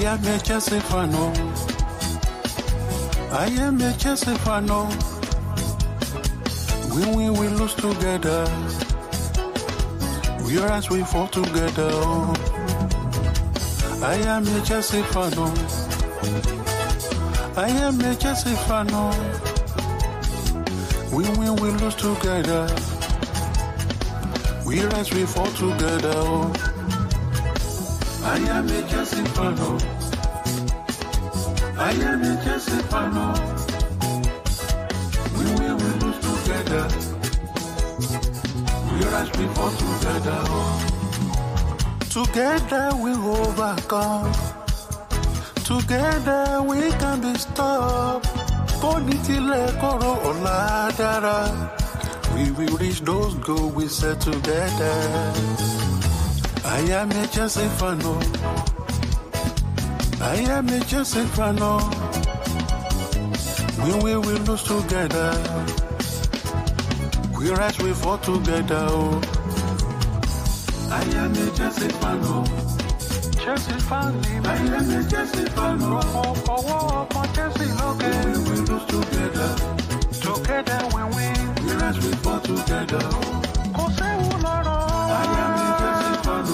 am a Chelsea fan. I am a Chelsea fan. We lose together. We rise, we fall together. I am a Chelsea fan. I am a Chelsea fan. We win, we lose together. We rise, we fall together. I am a Chelsea fan. I am a Chelsea fan. We win, we lose together. We rise, we fall together. Together we overcome. Together we can be stopped. Bonitile koro oladara. We will reach those goals we set together. I am a Chelsea fan. I am a Chelsea fan. We will lose together. We rise, we fall together. I am a Chelsea fan. Chelsea fan. I am a Chelsea fan. We will lose together. Together we win. We rise, we fall together. I am a Chelsea fan.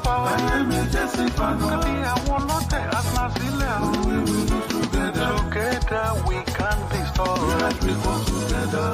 I am a Chelsea fan. We will lose together. Together we can be strong. We rise, we fall together.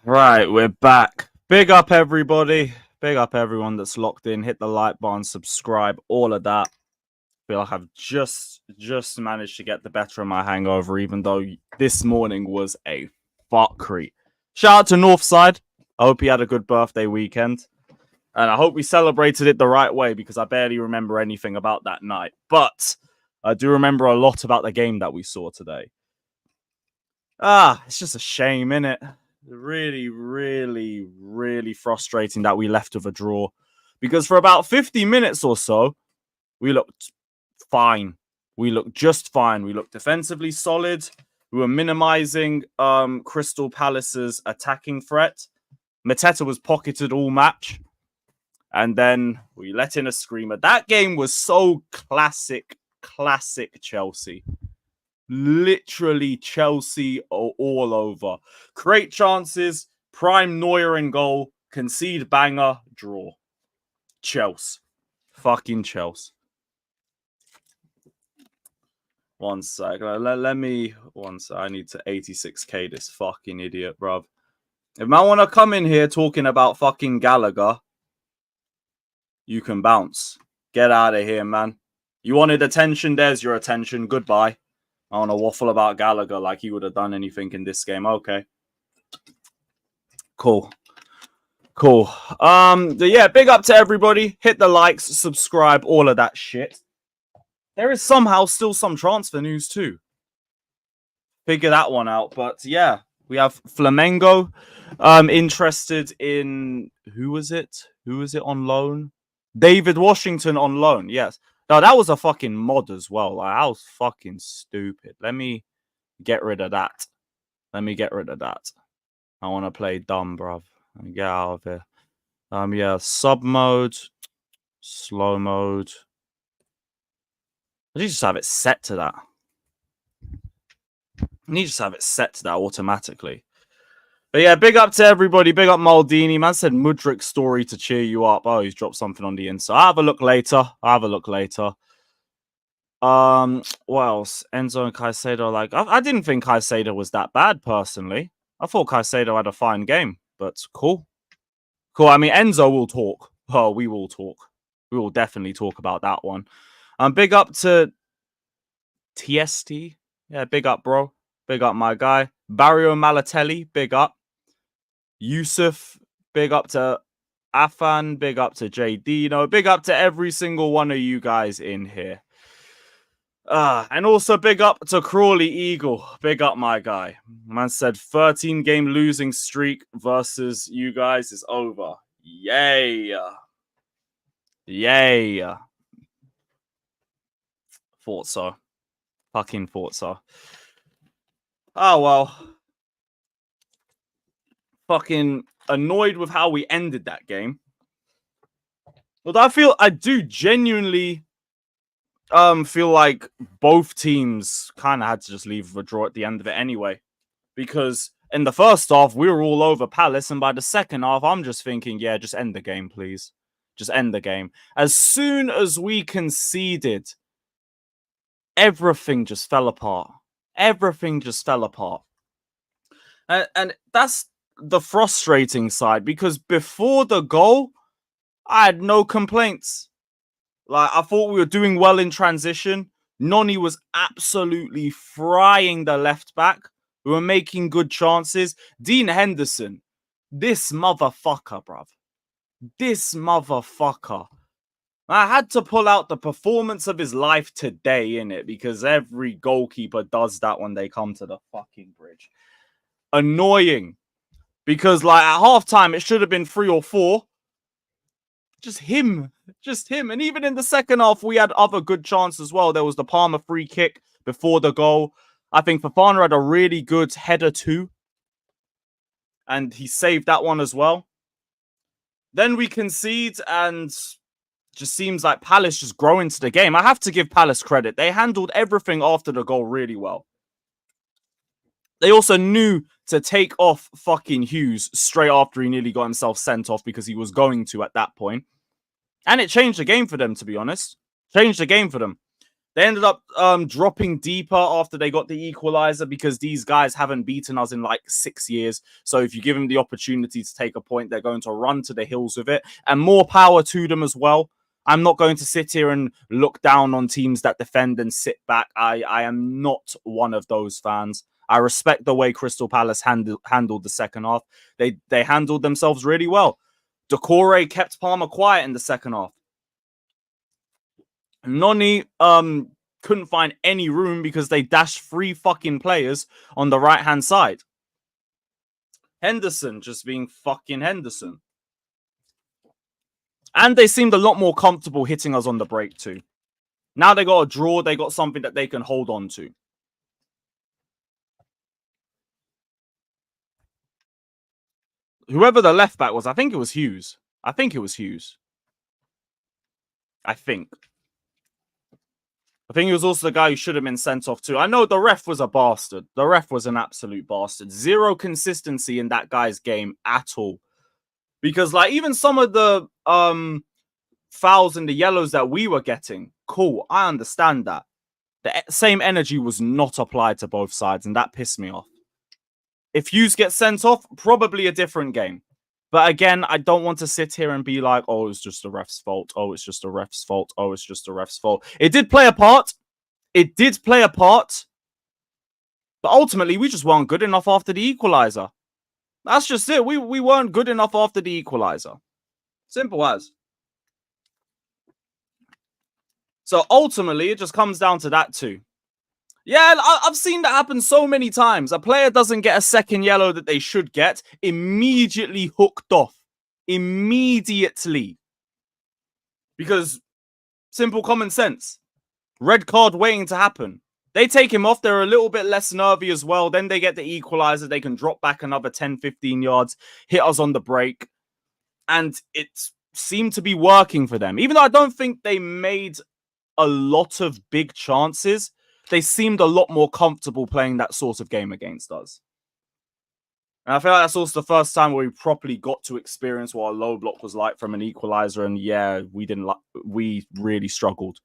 Right, we're back. Big up everybody. Big up everyone that's locked in. Hit the like button, subscribe, all of that. Feel like I've just managed to get the better of my hangover, even though this morning was a fuckery. Shout out to Northside. I hope he had a good birthday weekend. And I hope we celebrated it the right way, because I barely remember anything about that night. But I do remember a lot about the game that we saw today. It's just a shame, innit? Really, really, really frustrating that we left with a draw. Because for about 50 minutes or so, we looked fine. We looked just fine. We looked defensively solid. We were minimizing Crystal Palace's attacking threat. Mateta was pocketed all match. And then we let in a screamer. That game was so classic Chelsea. Literally Chelsea all over. Create chances, prime Neuer in goal, concede banger, draw. Chelsea. Fucking Chelsea. One sec. Let me... One sec. I need to 86k this fucking idiot, bruv. If man want to come in here talking about fucking Gallagher, you can bounce. Get out of here, man. You wanted attention, there's your attention. Goodbye. I want to waffle about Gallagher like he would have done anything in this game. Okay. Cool. Yeah, big up to everybody. Hit the likes, subscribe, all of that shit. There is somehow still some transfer news too. Figure that one out. But yeah, we have Flamengo interested in who was it on loan? David Washington on loan. Yes. No, that was a fucking mod as well. Like, that was fucking stupid. Let me get rid of that. I want to play dumb, bruv. Get out of here. Yeah, sub mode, slow mode. I need to just have it set to that. Automatically. But yeah, big up to everybody. Big up Maldini. Man said Mudrik's story to cheer you up. Oh, he's dropped something on the inside. I'll have a look later. What else? Enzo and Caicedo. Like, I didn't think Caicedo was that bad personally. I thought Caicedo had a fine game, but cool. I mean, Enzo will talk. Oh, we will talk. We will definitely talk about that one. Big up to TST. Yeah, big up, bro. Big up, my guy. Barrio Malatelli, big up. Yusuf, big up to Afan, big up to JD. Big up to every single one of you guys in here. And also big up to Crawley Eagle. Big up, my guy. Man said 13-game losing streak versus you guys is over. Yay. Thought so. Fucking thought so. Oh, well. Fucking annoyed with how we ended that game. But I do genuinely feel like both teams kind of had to just leave a draw at the end of it anyway. Because in the first half, we were all over Palace. And by the second half, I'm just thinking, yeah, just end the game, please. Just end the game. As soon as we conceded, everything just fell apart. And that's the frustrating side, because before the goal, I had no complaints. Like, I thought we were doing well in transition. Noni was absolutely frying the left back. We were making good chances. Dean Henderson, this motherfucker, bruv. I had to pull out the performance of his life today, innit? Because every goalkeeper does that when they come to the fucking bridge. Annoying. Because, like, at halftime, it should have been 3 or 4. Just him. And even in the second half, we had other good chances as well. There was the Palmer free kick before the goal. I think Fofana had a really good header too. And he saved that one as well. Then we concede, and just seems like Palace just grow into the game. I have to give Palace credit. They handled everything after the goal really well. They also knew to take off fucking Hughes straight after he nearly got himself sent off, because he was going to at that point. And it changed the game for them, to be honest. They ended up dropping deeper after they got the equalizer, because these guys haven't beaten us in like 6 years. So if you give them the opportunity to take a point, they're going to run to the hills with it. And more power to them as well. I'm not going to sit here and look down on teams that defend and sit back. I am not one of those fans. I respect the way Crystal Palace handled the second half. They handled themselves really well. Decore kept Palmer quiet in the second half. Noni couldn't find any room because they dashed 3 fucking players on the right-hand side. Henderson just being fucking Henderson. And they seemed a lot more comfortable hitting us on the break too. Now they got a draw. They got something that they can hold on to. Whoever the left back was, I think it was Hughes. I think it was he was also the guy who should have been sent off too. I know the ref was a bastard. The ref was an absolute bastard. Zero consistency in that guy's game at all. Because, like, even some of the fouls and the yellows that we were getting, cool, I understand that. The same energy was not applied to both sides, and that pissed me off. If Hughes gets sent off, probably a different game. But again, I don't want to sit here and be like, oh, it's just a ref's fault. Oh, it's just a ref's fault. Oh, it's just a ref's fault. It did play a part. It did play a part. But ultimately, we just weren't good enough after the equalizer. That's just it. We weren't good enough after the equalizer. Simple as. So ultimately, it just comes down to that too. Yeah, I've seen that happen so many times. A player doesn't get a second yellow that they should get, immediately hooked off. Immediately. Because simple common sense. Red card waiting to happen. They take him off. They're a little bit less nervy as well. Then they get the equalizer. They can drop back another 10, 15 yards, hit us on the break. And it seemed to be working for them. Even though I don't think they made a lot of big chances, they seemed a lot more comfortable playing that sort of game against us. And I feel like that's also the first time where we properly got to experience what a low block was like from an equalizer. And yeah, we really struggled.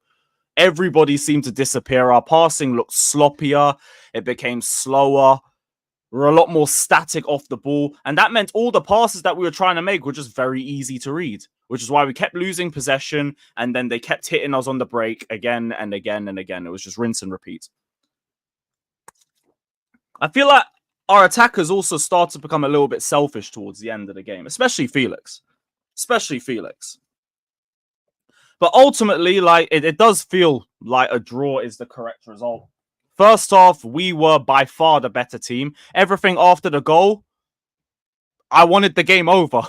Everybody seemed to disappear. Our passing looked sloppier. It became slower. We're a lot more static off the ball. And that meant all the passes that we were trying to make were just very easy to read, which is why we kept losing possession. And then they kept hitting us on the break again and again and again. It was just rinse and repeat. I feel like our attackers also started to become a little bit selfish towards the end of the game, especially Felix. But ultimately, like it does feel like a draw is the correct result. First half, we were by far the better team. Everything after the goal, I wanted the game over.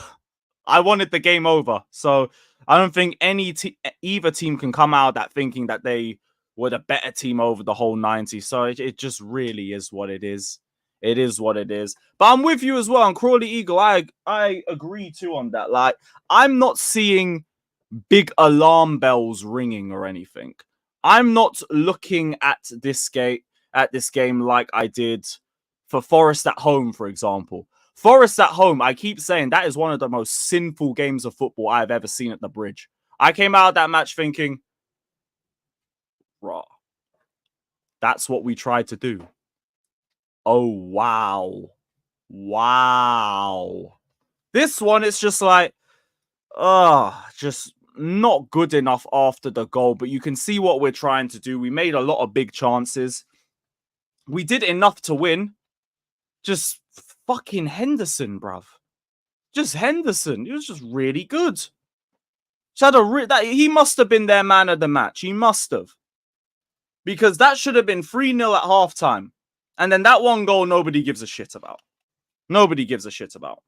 So I don't think either team can come out that thinking that they were the better team over the whole 90. So it just really is what it is. It is what it is. But I'm with you as well. And Crawley Eagle, I agree too on that. Like, I'm not seeing big alarm bells ringing or anything. I'm not looking at this game like I did for Forest at home, for example. Forest at home, I keep saying that is one of the most sinful games of football I've ever seen at the Bridge. I came out of that match thinking, raw. That's what we tried to do. Oh, wow. Wow. This one, it's just like, just not good enough after the goal, but you can see what we're trying to do. We made a lot of big chances. We did enough to win. Just fucking Henderson, bruv. Just Henderson. He was just really good. He must have been their man of the match. He must have. Because that should have been 3-0 at halftime. And then that one goal, nobody gives a shit about. Nobody gives a shit about.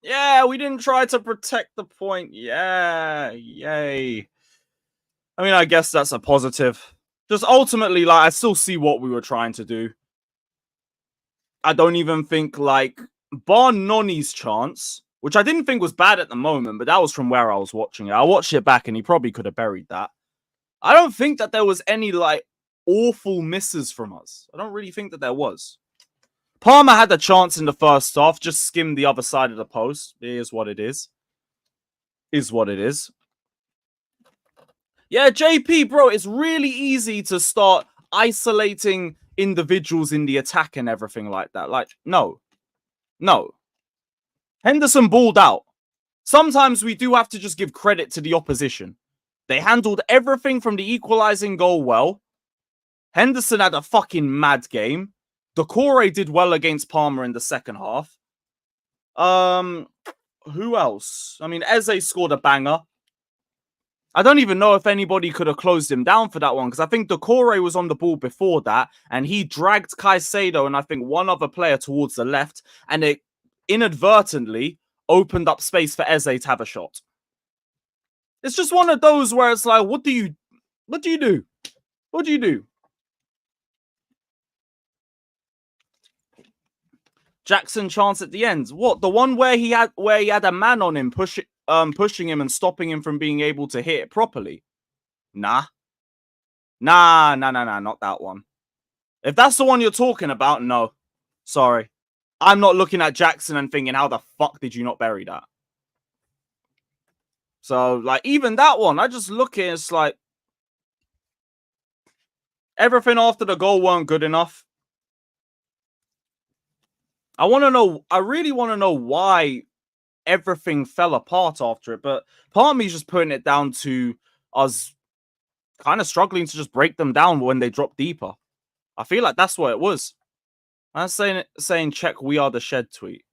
Yeah, we didn't try to protect the point. Yeah, yay. I mean, I guess that's a positive. Just ultimately, like, I still see what we were trying to do. I don't even think, like, bar Noni's chance, which I didn't think was bad at the moment, but that was from where I was watching it. I watched it back and he probably could have buried that. I don't think that there was any, like, awful misses from us. I don't really think that there was. Palmer had a chance in the first half, just skimmed the other side of the post. It is what it is. Is what it is. Yeah, JP, bro, it's really easy to start isolating individuals in the attack and everything like that. Like, no. Henderson balled out. Sometimes we do have to just give credit to the opposition. They handled everything from the equalizing goal well. Henderson had a fucking mad game. Decore did well against Palmer in the second half. Who else? I mean, Eze scored a banger. I don't even know if anybody could have closed him down for that one, because I think Decore was on the ball before that, and he dragged Caicedo and I think one other player towards the left, and it inadvertently opened up space for Eze to have a shot. It's just one of those where it's like, what do you do? What do you do? Jackson chance at the end. What? The one where he had a man on him pushing him and stopping him from being able to hit it properly? Nah, not that one. If that's the one you're talking about, no. Sorry. I'm not looking at Jackson and thinking, how the fuck did you not bury that? So, like, even that one, I just look at it, it's like, everything after the goal weren't good enough. I really want to know why everything fell apart after it, but part of me is just putting it down to us kind of struggling to just break them down when they drop deeper. I feel like that's what it was. I'm saying check we are the shed tweet.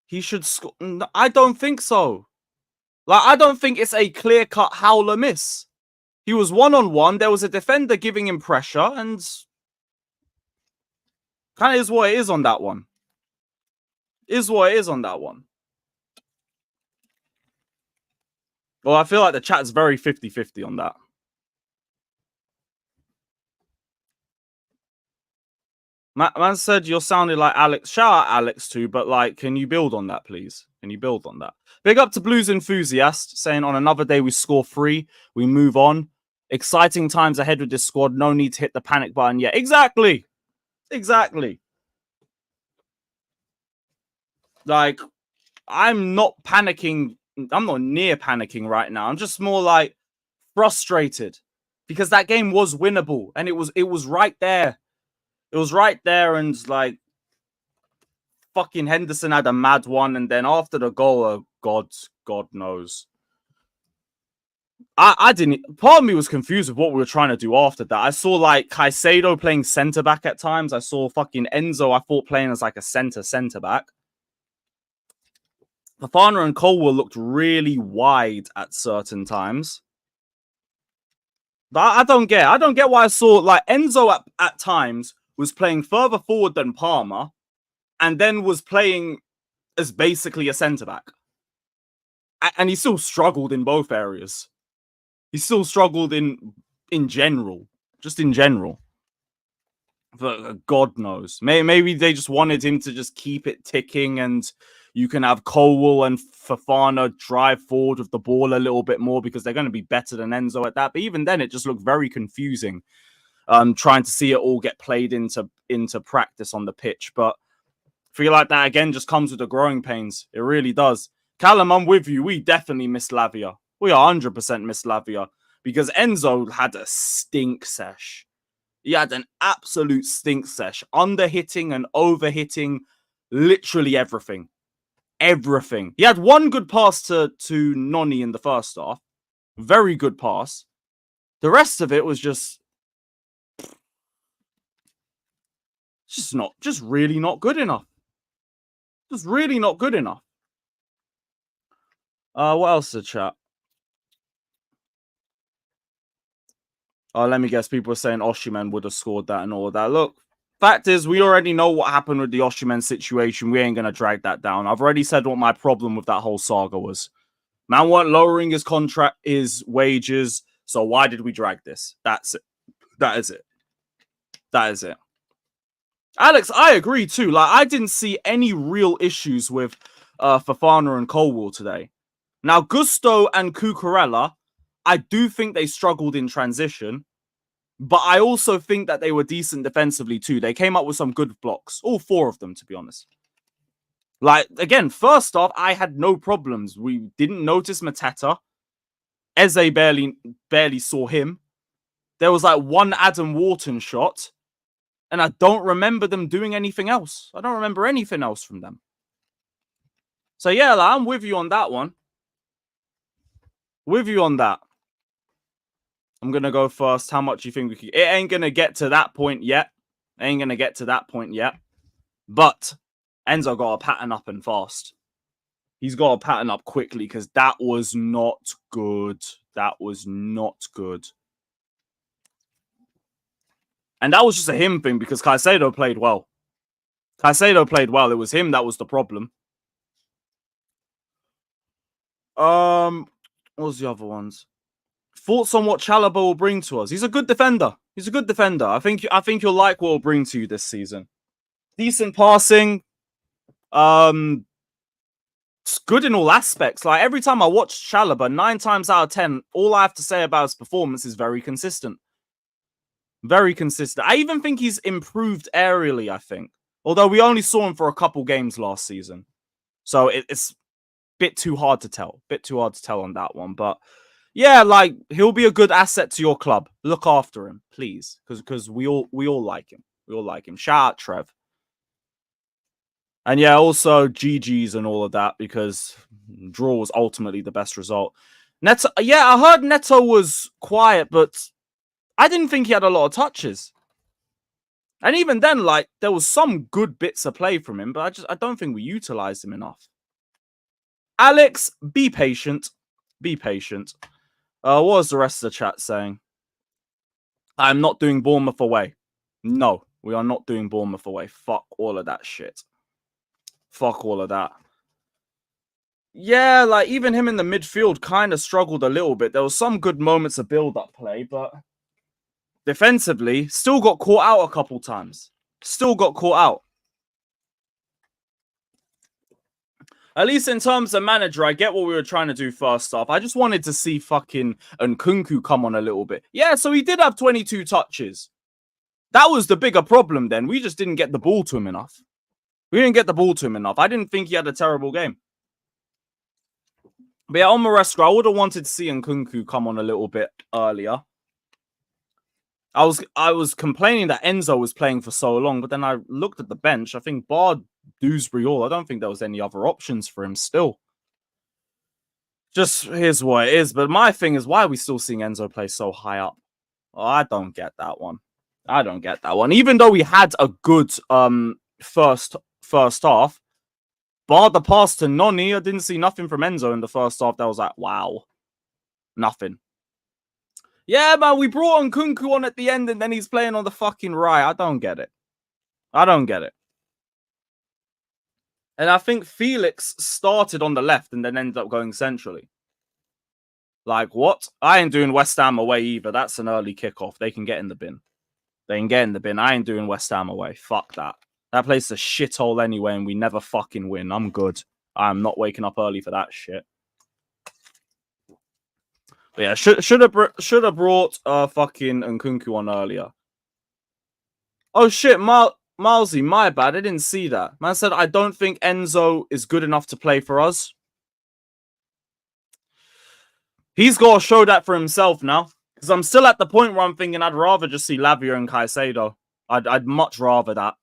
He should score. I don't think so. Like, I don't think it's a clear-cut howler miss. He was one-on-one. There was a defender giving him pressure, and kind of is what it is on that one. Is what it is on that one. Well, I feel like the chat's very 50-50 on that. Man said you're sounding like Alex. Shout out Alex too, but like, can you build on that, please? Can you build on that? Big up to Blues Enthusiast saying on another day we score 3, we move on. Exciting times ahead with this squad. No need to hit the panic button yet. Exactly. Exactly. Like, I'm not panicking. I'm not near panicking right now. I'm just more like frustrated because that game was winnable and it was right there. It was right there, and like fucking Henderson had a mad one, and then after the goal, God knows. I didn't. Part of me was confused with what we were trying to do after that. I saw like Caicedo playing centre back at times. I saw fucking Enzo. I thought playing as like a centre back. Fofana and Colwell looked really wide at certain times. But I don't get. I don't get why I saw like Enzo at times was playing further forward than Palmer, and then was playing as basically a centre back, and he still struggled in both areas. He still struggled in general, just in general. But God knows, maybe they just wanted him to just keep it ticking, and you can have Colwell and Fofana drive forward with the ball a little bit more because they're going to be better than Enzo at that. But even then, it just looked very confusing. Trying to see it all get played into practice on the pitch, but I feel like that again just comes with the growing pains. It really does. Callum, I'm with you. We definitely missed Lavia. We 100% missed Lavia because Enzo had a stink sesh. He had an absolute stink sesh, underhitting and overhitting literally everything. Everything. He had one good pass to Noni in the first half. Very good pass. The rest of it was just really not good enough. Just really not good enough. What else to chat? Let me guess. People are saying Osimhen would have scored that and all of that. Look, fact is, we already know what happened with the Osimhen situation. We ain't going to drag that down. I've already said what my problem with that whole saga was. Man weren't lowering his contract, his wages. So why did we drag this? That's it. That is it. That is it. Alex, I agree too. Like, I didn't see any real issues with Fofana and Colwell today. Now, Gusto and Cucurella, I do think they struggled in transition, but I also think that they were decent defensively too. They came up with some good blocks, all 4 of them, to be honest. Like, again, first off, I had no problems. We didn't notice Mateta. Eze barely saw him. There was like one Adam Wharton shot, and I don't remember them doing anything else. I don't remember anything else from them. So yeah, like, I'm with you on that one. With you on that. I'm going to go first. How much do you think we could... It ain't going to get to that point yet. But Enzo got to pattern up and fast. He's got to pattern up quickly because that was not good. That was not good. And that was just a him thing because Caicedo played well. It was him that was the problem. What was the other ones? Thoughts on what Chalobah will bring to us? He's a good defender. I think you'll like what he'll bring to you this season. Decent passing. It's good in all aspects. Like, every time I watch Chalobah, 9 times out of 10, all I have to say about his performance is very consistent. Very consistent. I even think he's improved aerially, I think. Although we only saw him for a couple games last season. So it's a bit too hard to tell. On that one. But yeah, like, he'll be a good asset to your club. Look after him, please. Because we all like him. We all like him. Shout out Trev. And yeah, also GG's and all of that, because draw was ultimately the best result. Neto, yeah, I heard Neto was quiet, but I didn't think he had a lot of touches. And even then, like, there was some good bits of play from him, but I don't think we utilized him enough. Alex, be patient. Be patient. What was the rest of the chat saying? I'm not doing Bournemouth away. No, we are not doing Bournemouth away. Fuck all of that shit. Fuck all of that. Yeah, like, even him in the midfield kind of struggled a little bit. There was some good moments of build-up play, but defensively, still got caught out a couple times. Still got caught out. At least in terms of manager, I get what we were trying to do first half. I just wanted to see fucking Nkunku come on a little bit. Yeah, so he did have 22 touches. That was the bigger problem then. We just didn't get the ball to him enough. We didn't get the ball to him enough. I didn't think he had a terrible game. But yeah, on Maresca, I would have wanted to see Nkunku come on a little bit earlier. I was complaining that Enzo was playing for so long, but then I looked at the bench. I think bar Dewsbury Hall, I don't think there was any other options for him still. Just here's what it is. But my thing is, why are we still seeing Enzo play so high up? Oh, I don't get that one. I don't get that one. Even though we had a good first half, bar the pass to Noni, I didn't see nothing from Enzo in the first half. That was like, wow. Nothing. Yeah, man, we brought Nkunku on at the end and then he's playing on the fucking right. I don't get it. I don't get it. And I think Felix started on the left and then ended up going centrally. Like, what? I ain't doing West Ham away either. That's an early kickoff. They can get in the bin. They can get in the bin. I ain't doing West Ham away. Fuck that. That place is a shithole anyway and we never fucking win. I'm good. I'm not waking up early for that shit. But yeah, should have brought fucking Nkunku on earlier. Oh shit, Milesy, my bad. I didn't see that. Man said, I don't think Enzo is good enough to play for us. He's got to show that for himself now. Because I'm still at the point where I'm thinking I'd rather just see Lavia and Caicedo. I'd much rather that.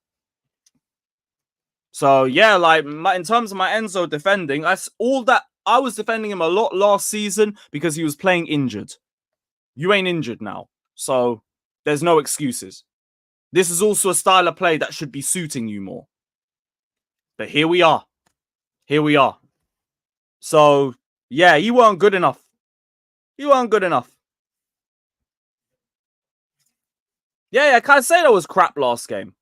So yeah, like in terms of my Enzo defending, I was defending him a lot last season because he was playing injured. You ain't injured now. So there's no excuses. This is also a style of play that should be suiting you more. But here we are. Here we are. So, yeah, you weren't good enough. You weren't good enough. Yeah, Caicedo was crap last game.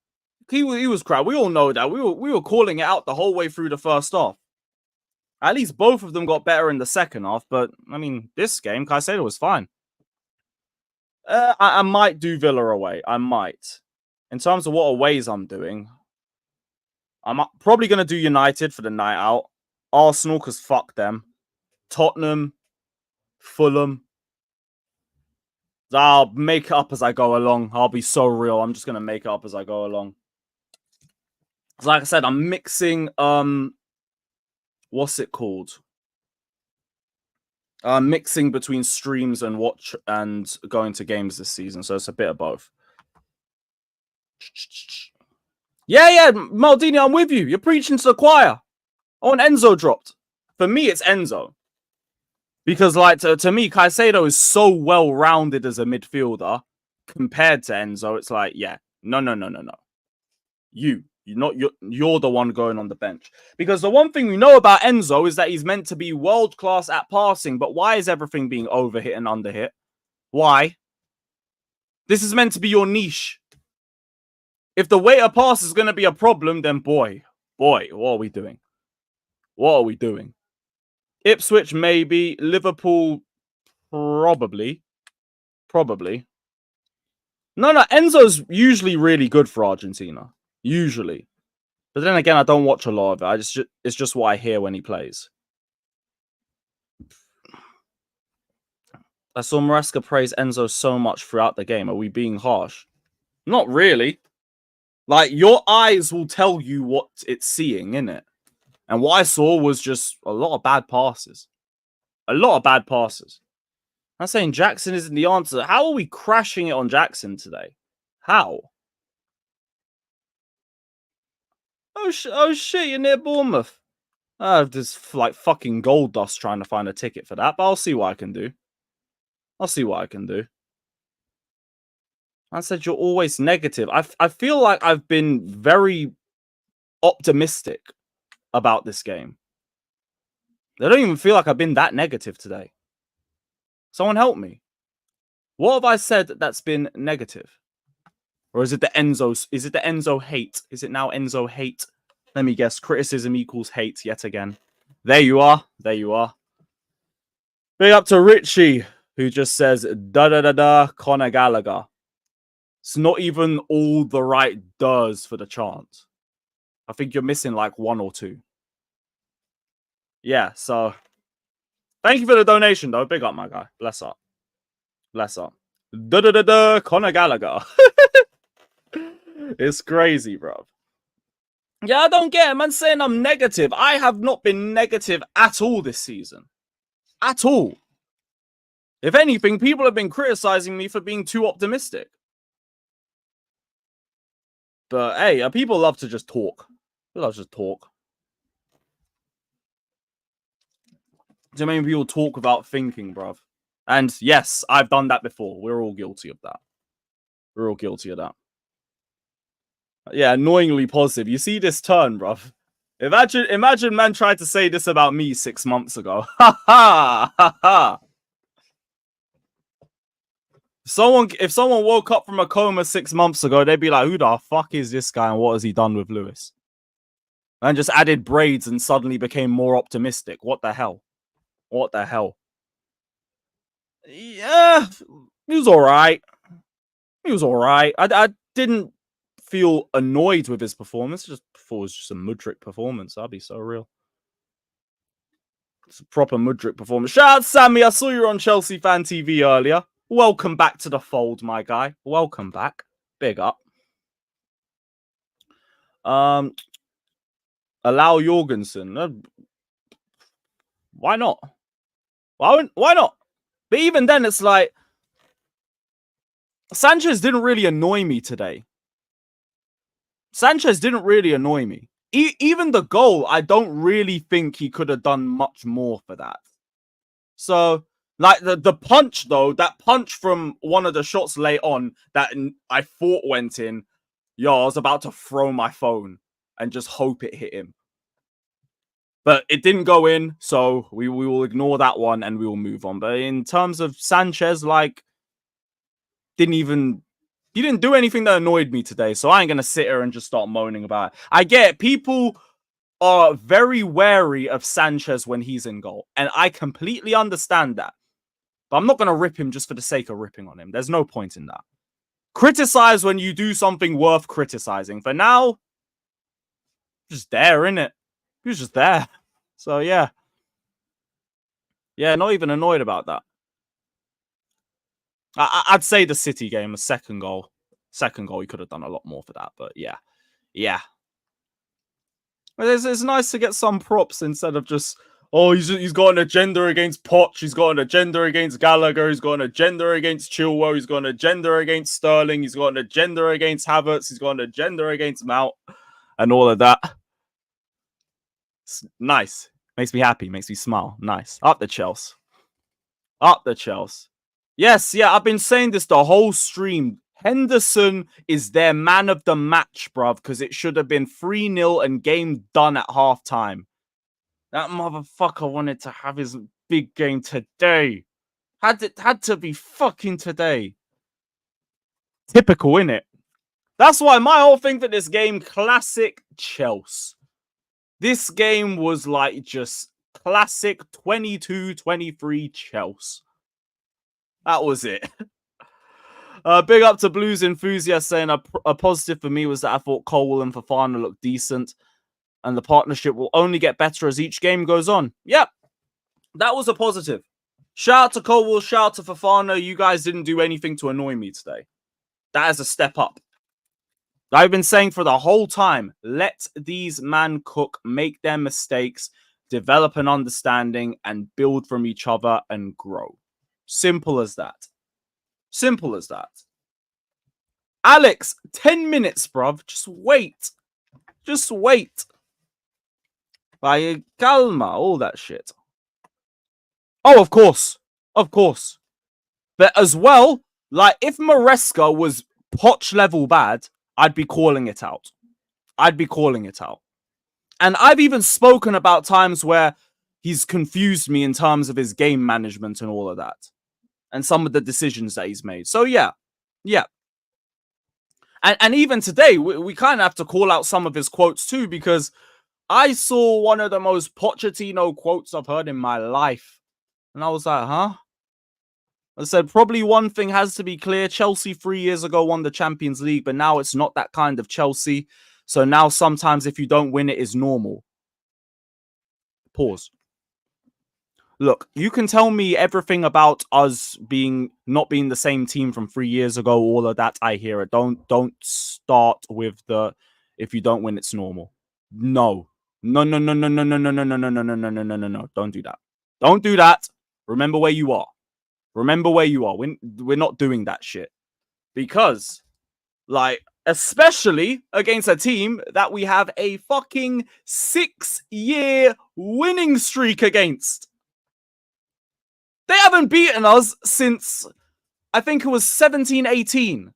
He was crap. We all know that. We were calling it out the whole way through the first half. At least both of them got better in the second half. But, I mean, this game, Caicedo was fine. I might do Villa away. I might. In terms of what aways I'm doing, I'm probably going to do United for the night out. Arsenal, because fuck them. Tottenham. Fulham. I'll make it up as I go along. I'll be so real. I'm just going to make it up as I go along. Like I said, I'm mixing, what's it called? Mixing between streams and watch and going to games this season. So it's a bit of both. Yeah, Maldini, I'm with you. You're preaching to the choir. I want Enzo dropped. For me, it's Enzo. Because, like, to me, Caicedo is so well-rounded as a midfielder compared to Enzo. It's like, yeah, no. You're the one going on the bench. Because the one thing we know about Enzo is that he's meant to be world-class at passing, but why is everything being overhit and underhit? Why? This is meant to be your niche. If the weight of pass is going to be a problem, then boy, what are we doing? What are we doing? Ipswich, maybe. Liverpool, probably. No, Enzo's usually really good for Argentina. Usually. But then again, I don't watch a lot of it. It's just what I hear when he plays. I saw Maresca praise Enzo so much throughout the game. Are we being harsh? Not really. Like, your eyes will tell you what it's seeing, innit? And what I saw was just a lot of bad passes. A lot of bad passes. I'm saying Jackson isn't the answer. How are we crashing it on Jackson today? How? Oh shit, you're near Bournemouth. I have this like fucking gold dust trying to find a ticket for that, but I'll see what I can do. I'll see what I can do. I said you're always negative. I feel like I've been very optimistic about this game. I don't even feel like I've been that negative today. Someone help me. What have I said that's been negative? Or is it the Enzo? Is it the Enzo hate? Is it now Enzo hate? Let me guess. Criticism equals hate yet again. There you are. There you are. Big up to Richie, who just says da-da-da-da Conor Gallagher. It's not even all the right does for the chant. I think you're missing like one or two. Yeah, so thank you for the donation, though. Big up, my guy. Bless up. Bless up. Da-da-da-da Conor Gallagher. It's crazy, bro. Yeah, I don't get it. Man saying I'm negative. I have not been negative at all this season. At all. If anything, people have been criticizing me for being too optimistic. But hey, people love to just talk. They love to just talk. Too many people talk without thinking, bruv. And yes, I've done that before. We're all guilty of that. We're all guilty of that. Yeah, annoyingly positive. You see this turn, bruv. Imagine man tried to say this about me 6 months ago. Ha ha ha ha. If someone woke up from a coma 6 months ago, they'd be like, who the fuck is this guy and what has he done with Lewis? And just added braids and suddenly became more optimistic. What the hell? What the hell? Yeah, he was all right. He was all right. I didn't feel annoyed with his performance. Just thought it was just a Mudryk performance. I'll be so real. It's a proper Mudryk performance. Shout out Sammy. I saw you on Chelsea Fan TV earlier. Welcome back to the fold, my guy. Welcome back. Big up. Allow Jorgensen. Why not? Why not? But even then, it's like Sanchez didn't really annoy me today. Sanchez didn't really annoy me. Even the goal, I don't really think he could have done much more for that. So, like the punch though, that punch from one of the shots late on that I thought went in. Yo, I was about to throw my phone and just hope it hit him. But it didn't go in, so we will ignore that one and we will move on. But in terms of Sanchez, like, he didn't do anything that annoyed me today. So I ain't going to sit here and just start moaning about it. I get it. People are very wary of Sanchez when he's in goal. And I completely understand that. But I'm not going to rip him just for the sake of ripping on him. There's no point in that. Criticize when you do something worth criticizing. For now, just there, innit? He was just there. So, yeah. Yeah, not even annoyed about that. I'd say the City game, the second goal. Second goal, he could have done a lot more for that. But, yeah. Yeah. It's nice to get some props instead of just, oh, he's got an agenda against Poch. He's got an agenda against Gallagher. He's got an agenda against Chilwell. He's got an agenda against Sterling. He's got an agenda against Havertz. He's got an agenda against Mount. And all of that. It's nice. Makes me happy. Makes me smile. Nice. Up the Chelsea. Up the Chelsea. Yes, yeah, I've been saying this the whole stream. Henderson is their man of the match, bruv, because it should have been 3-0 and game done at halftime. That motherfucker wanted to have his big game today. Had to be fucking today. Typical, innit? That's why my whole thing for this game, classic Chelsea. This game was like just classic 22-23 Chelsea. That was it. Big up to Blues Enthusiast saying a positive for me was that I thought Colwill and Fofana looked decent. And the partnership will only get better as each game goes on. Yep. That was a positive. Shout out to Colwill, shout out to Fofana. You guys didn't do anything to annoy me today. That is a step up. I've been saying for the whole time, let these men cook, make their mistakes, develop an understanding, and build from each other and grow. Simple as that. Simple as that. Alex, 10 minutes, bruv. Just wait. Just wait. Like, calma, all that shit. Oh, of course. Of course. But as well, like, if Maresca was Poch level bad, I'd be calling it out. I'd be calling it out. And I've even spoken about times where he's confused me in terms of his game management and all of that. And some of the decisions that he's made. So, yeah. Yeah. And even today, we kind of have to call out some of his quotes too, because I saw one of the most Pochettino quotes I've heard in my life. And I was like, huh? I said, probably one thing has to be clear. Chelsea 3 years ago won the Champions League, but now it's not that kind of Chelsea. So now sometimes if you don't win, it is normal. Pause. Look, you can tell me everything about us not being the same team from 3 years ago, all of that. I hear it. Don't start with the if you don't win, it's normal. No. No. Don't do that. Don't do that. Remember where you are. Remember where you are. We're not doing that shit. Because, like, especially against a team that we have a fucking 6-year winning streak against. They haven't beaten us since, I think it was 17-18.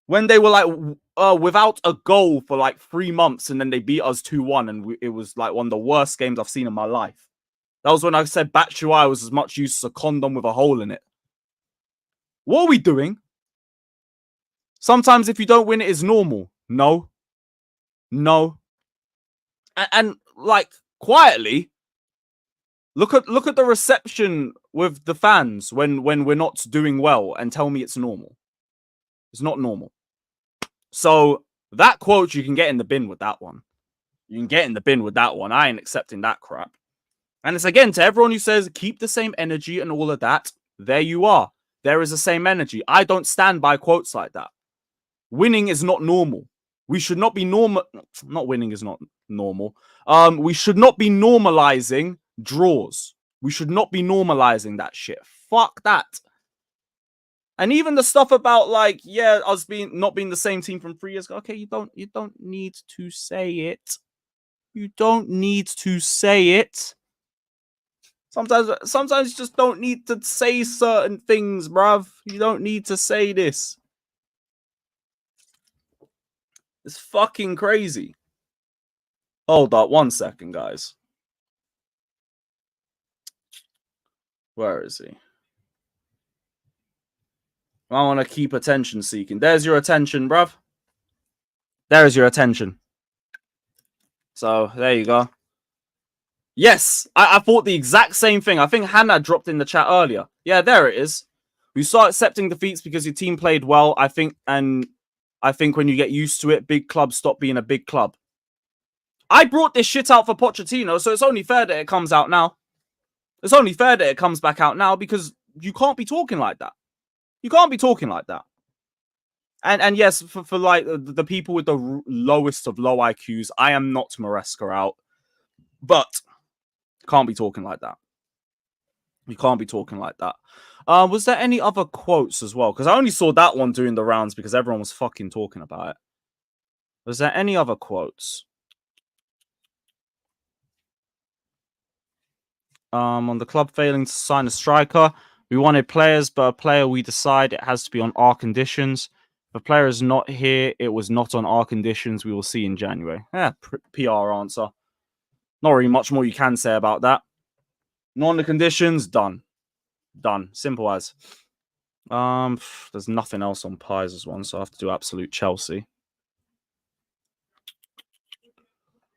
When they were like without a goal for like 3 months, and then they beat us 2-1, and it was like one of the worst games I've seen in my life. That was when I said Batshuayi was as much use as a condom with a hole in it. What are we doing? Sometimes if you don't win, it is normal. No. And like, quietly, look at the reception with the fans when we're not doing well, and tell me it's normal. It's not normal. So that quote, you can get in the bin with that one. You can get in the bin with that one. I ain't accepting that crap. And it's again to everyone who says keep the same energy and all of that. There you are. There is the same energy. I don't stand by quotes like that. Winning is not normal. We should not be normal. Not winning is not normal. We should not be normalizing draws. We should not be normalizing that shit. Fuck that. And even the stuff about like, yeah, us not being the same team from 3 years ago. Okay, you don't need to say it. You don't need to say it. Sometimes you just don't need to say certain things, bruv. You don't need to say this. It's fucking crazy. Hold up 1 second, guys. Where is he? I want to keep attention seeking. There's your attention, bruv. There is your attention. So, there you go. Yes, I thought the exact same thing. I think Hannah dropped in the chat earlier. Yeah, there it is. We start accepting defeats because your team played well. I think when you get used to it, big clubs stop being a big club. I brought this shit out for Pochettino, so it's only fair that it comes out now. It's only fair that it comes back out now, because you can't be talking like that. You can't be talking like that. And yes, for like the people with the lowest of low IQs, I am not Maresca out. But can't be talking like that. You can't be talking like that. Was there any other quotes as well? Because I only saw that one doing the rounds because everyone was fucking talking about it. Was there any other quotes? On the club failing to sign a striker. We wanted players, but a player we decide it has to be on our conditions. If a player is not here, it was not on our conditions. We will see in January. Yeah, PR answer. Not really much more you can say about that. Not on the conditions, done. Done. Simple as. There's nothing else on Pies' one, so I have to do absolute Chelsea.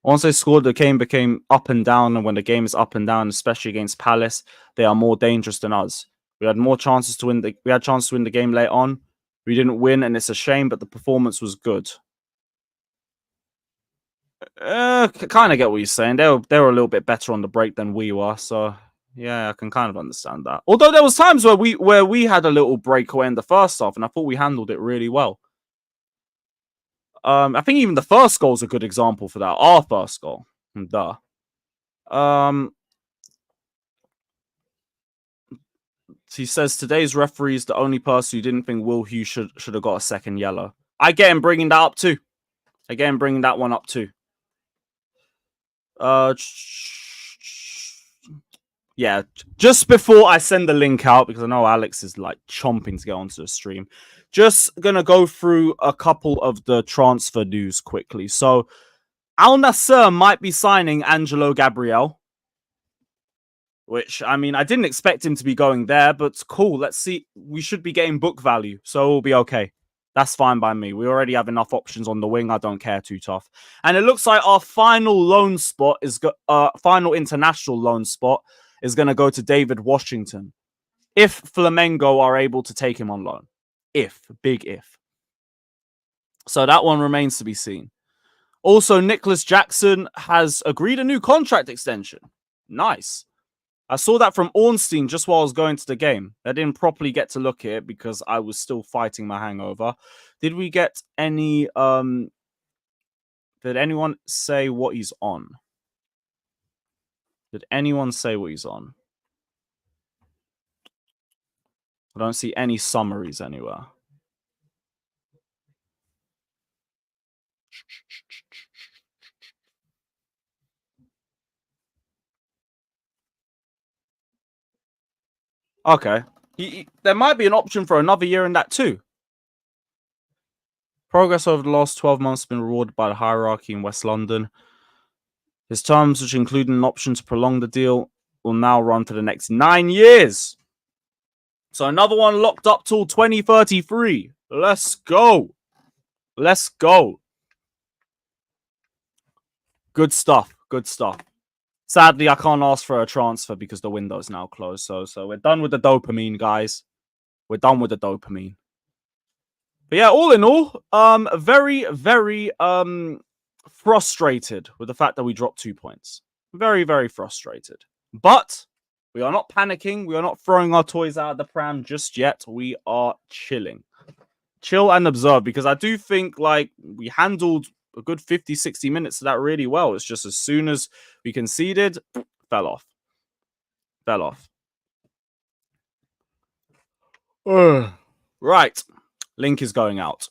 Once they scored, the game became up and down, and when the game is up and down, especially against Palace, they are more dangerous than us. We had more chances to win. We had chances to win the game late on. We didn't win, and it's a shame, but the performance was good. Kind of get what you're saying. They were a little bit better on the break than we were, so yeah, I can kind of understand that. Although there was times where we had a little breakaway in the first half, and I thought we handled it really well. I think even the first goal is a good example for that. Our first goal. Duh. He says today's referee is the only person who didn't think Will Hughes should have got a second yellow. I get him bringing that up too. I get him bringing that one up too. Yeah, just before I send the link out, because I know Alex is like chomping to get onto the stream, just gonna go through a couple of the transfer news quickly. So Al Nassr might be signing Angelo Gabriel, which, I mean, I didn't expect him to be going there, but cool. Let's see. We should be getting book value, so we'll be okay. That's fine by me. We already have enough options on the wing. I don't care too tough. And it looks like our final loan spot is final international loan spot is going to go to David Washington if Flamengo are able to take him on loan. Big if. So that one remains to be seen. Also, Nicholas Jackson has agreed a new contract extension. Nice. I saw that from Ornstein just while I was going to the game. I didn't properly get to look at it because I was still fighting my hangover. Did we get any did anyone say what he's on? Did anyone say what he's on? I don't see any summaries anywhere. Okay. There might be an option for another year in that too. Progress over the last 12 months has been rewarded by the hierarchy in West London. His terms, which include an option to prolong the deal, will now run for the next 9 years. So another one locked up till 2033. Let's go. Let's go. Good stuff. Good stuff. Sadly, I can't ask for a transfer because the window's now closed. So we're done with the dopamine, guys. We're done with the dopamine. But yeah, all in all, very, very frustrated with the fact that we dropped 2 points. Very, very frustrated. But we are not panicking. We are not throwing our toys out of the pram just yet. We are chilling. Chill and observe, because I do think like we handled a good 50, 60 minutes of that really well. It's just as soon as we conceded, fell off. Fell off. Right. Link is going out.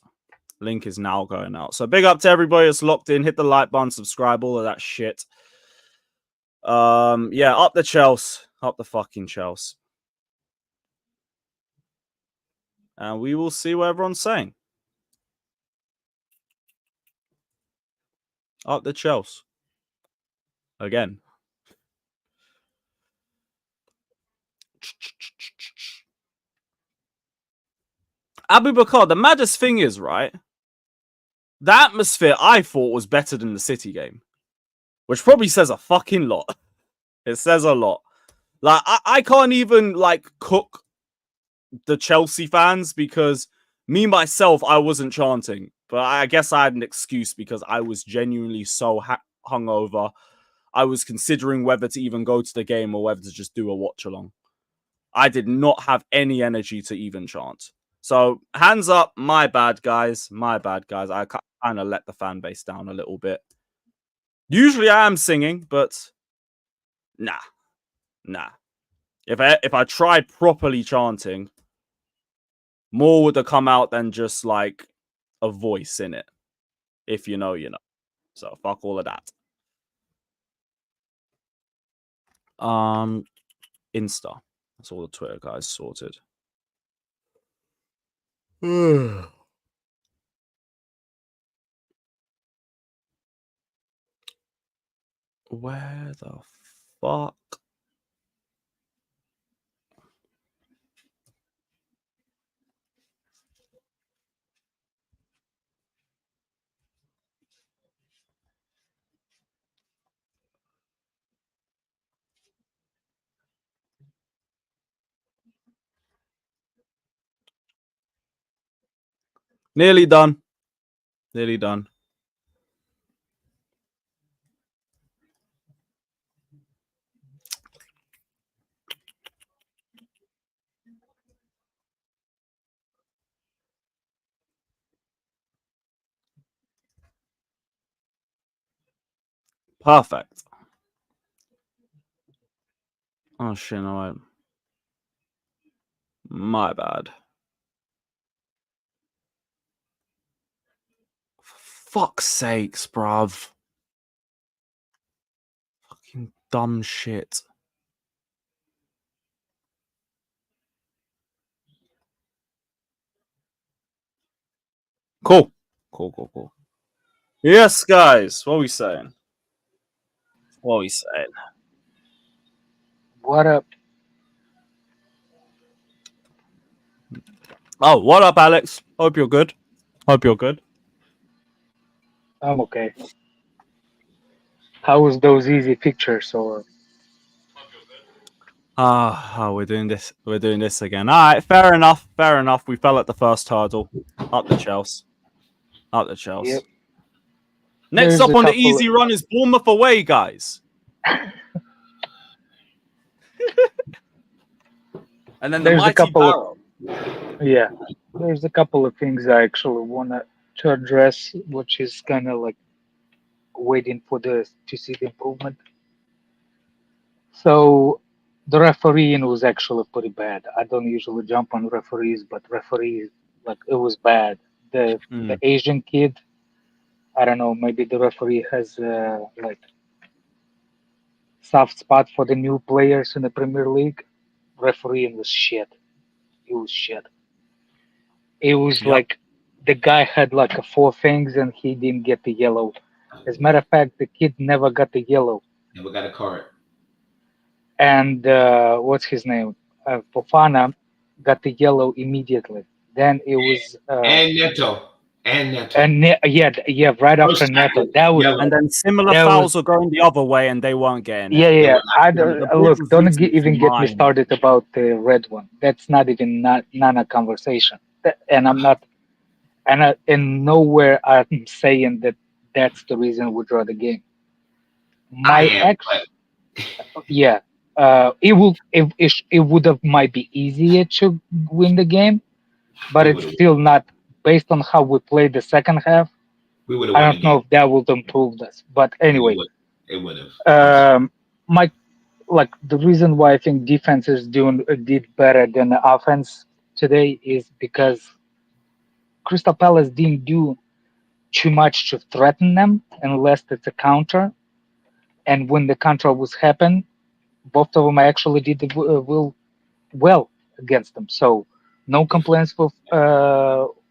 Link is now going out. So big up to everybody that's locked in. Hit the like button, subscribe, all of that shit. Yeah, up the Chelsea. Up the fucking Chelsea. And we will see what everyone's saying. Up the Chelsea. Again. Abu Bakar, the maddest thing is, right? The atmosphere I thought was better than the City game. Which probably says a fucking lot. It says a lot. Like, I can't even, like, cook the Chelsea fans because me, myself, I wasn't chanting. But I guess I had an excuse because I was genuinely so hungover. I was considering whether to even go to the game or whether to just do a watch along. I did not have any energy to even chant. So, hands up, my bad, guys. My bad, guys. I kind of let the fan base down a little bit. Usually I am singing, but nah. If I tried properly chanting, more would have come out than just like a voice in it. If you know, you know. So fuck all of that. Insta. That's all the Twitter guys sorted. Where the fuck? Nearly done. Nearly done. Perfect. Oh shit, no, my bad. For fuck's sakes, bruv. dumb shit. Cool. Yes, guys. What are we saying? What up? Oh, what up, Alex? Hope you're good. I'm okay. How was those easy pictures? Or We're doing this. We're doing this again. All right, fair enough. We fell at the first hurdle. Up the Chelsea. Yep. Next There's up a on the couple easy run is Bournemouth away, guys. And then the There's a mighty couple of- Barrow. yeah, there's a couple of things I actually want to address, which is kind of like waiting for to see the improvement. So the refereeing was actually pretty bad. I don't usually jump on referees, but referees, like, it was bad. The Asian kid, I don't know, maybe the referee has like soft spot for the new players in the Premier League. Refereeing was shit. It was shit. It was Yep. like the guy had like 4 things and he didn't get the yellow. As a matter of fact, the kid never got the yellow. Never got a card. And what's his name? Fofana got the yellow immediately. Then it was And Neto. yeah, right after Neto. That was yellow. And then similar That fouls are going the other way, and they weren't getting it. yeah. The Look, ball don't was even get me mine. started about the red one. That's not even not a conversation. And I'm not, and nowhere I'm saying that that's the reason we draw the game. Yeah, it would have might be easier to win the game, but it's still not based on how we played the second half. We would have. I don't know if that would improve us, but anyway, it would have. The reason why I think defenses did better than the offense today is because Crystal Palace didn't do too much to threaten them unless it's a counter, and when the counter was happen, both of them actually did well against them. So no complaints with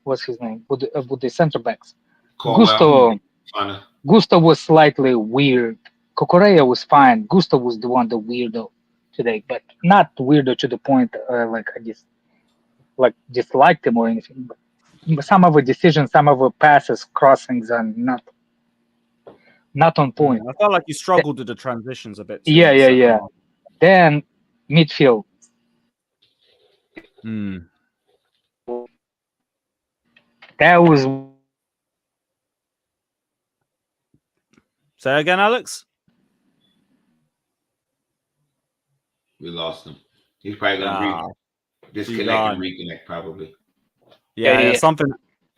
what's his name with the center backs. Gusto was slightly weird. Kokorea was fine. Gusto was the one the weirdo today, but not weirdo to the point like I just disliked him or anything. But some of the decisions, some of the passes, crossings are not on point. I felt like you struggled with the transitions a bit too. Yeah. Then midfield. That was. Say again, Alex. We lost him. He's probably gonna disconnect and reconnect, probably. Yeah, something.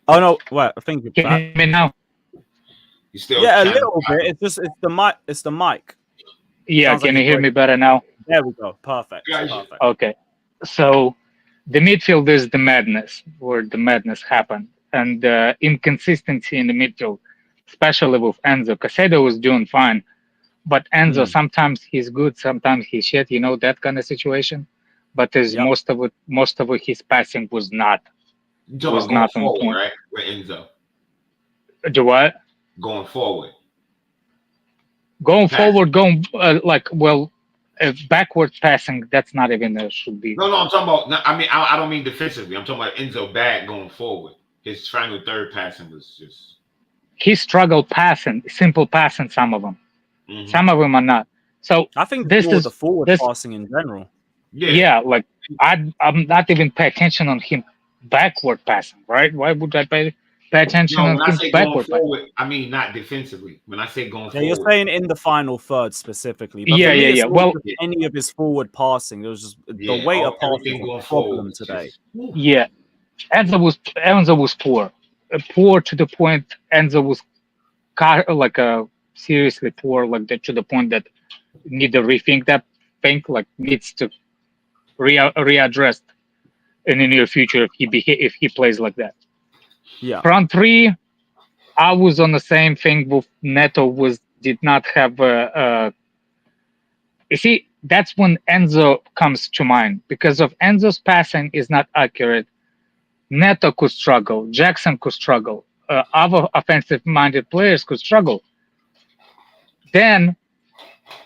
Oh no! Wait, I think you're back. Can you hear me now? You still? Yeah, a little bit. It's the mic. It's the mic. Yeah, Sounds can you hear me better now? There we go. Perfect. Okay, so the midfield is the madness, where the madness happened, and inconsistency in the midfield, especially with Enzo. Caicedo was doing fine, but Enzo sometimes he's good, sometimes he's shit. You know, that kind of situation. But most of his passing was not. Was not on point, right? With Enzo. Do what? Going forward. Backward passing. That's not even should be. No, I'm talking about. I mean, I don't mean defensively. I'm talking about Enzo back going forward. His final third passing was just. He struggled passing, simple passing. Some of them, some of them are not. So I think this is the forward passing in general. Yeah, like I'm not even pay attention on him backward passing, right? Why would I pay attention on him backward forward? I mean, not defensively. When I say going forward, you're saying in the final third specifically. But yeah. Well, any of his forward passing, there was just the weight of passing was a problem today. Yeah, Enzo was poor to the point. Enzo was seriously poor, to the point that need to rethink that thing. Like needs to readdressed in the near future if he plays like that. Yeah. Front three, I was on the same thing with Neto. Did not have You see, that's when Enzo comes to mind because of Enzo's passing is not accurate. Neto could struggle. Jackson could struggle. Other offensive-minded players could struggle. Then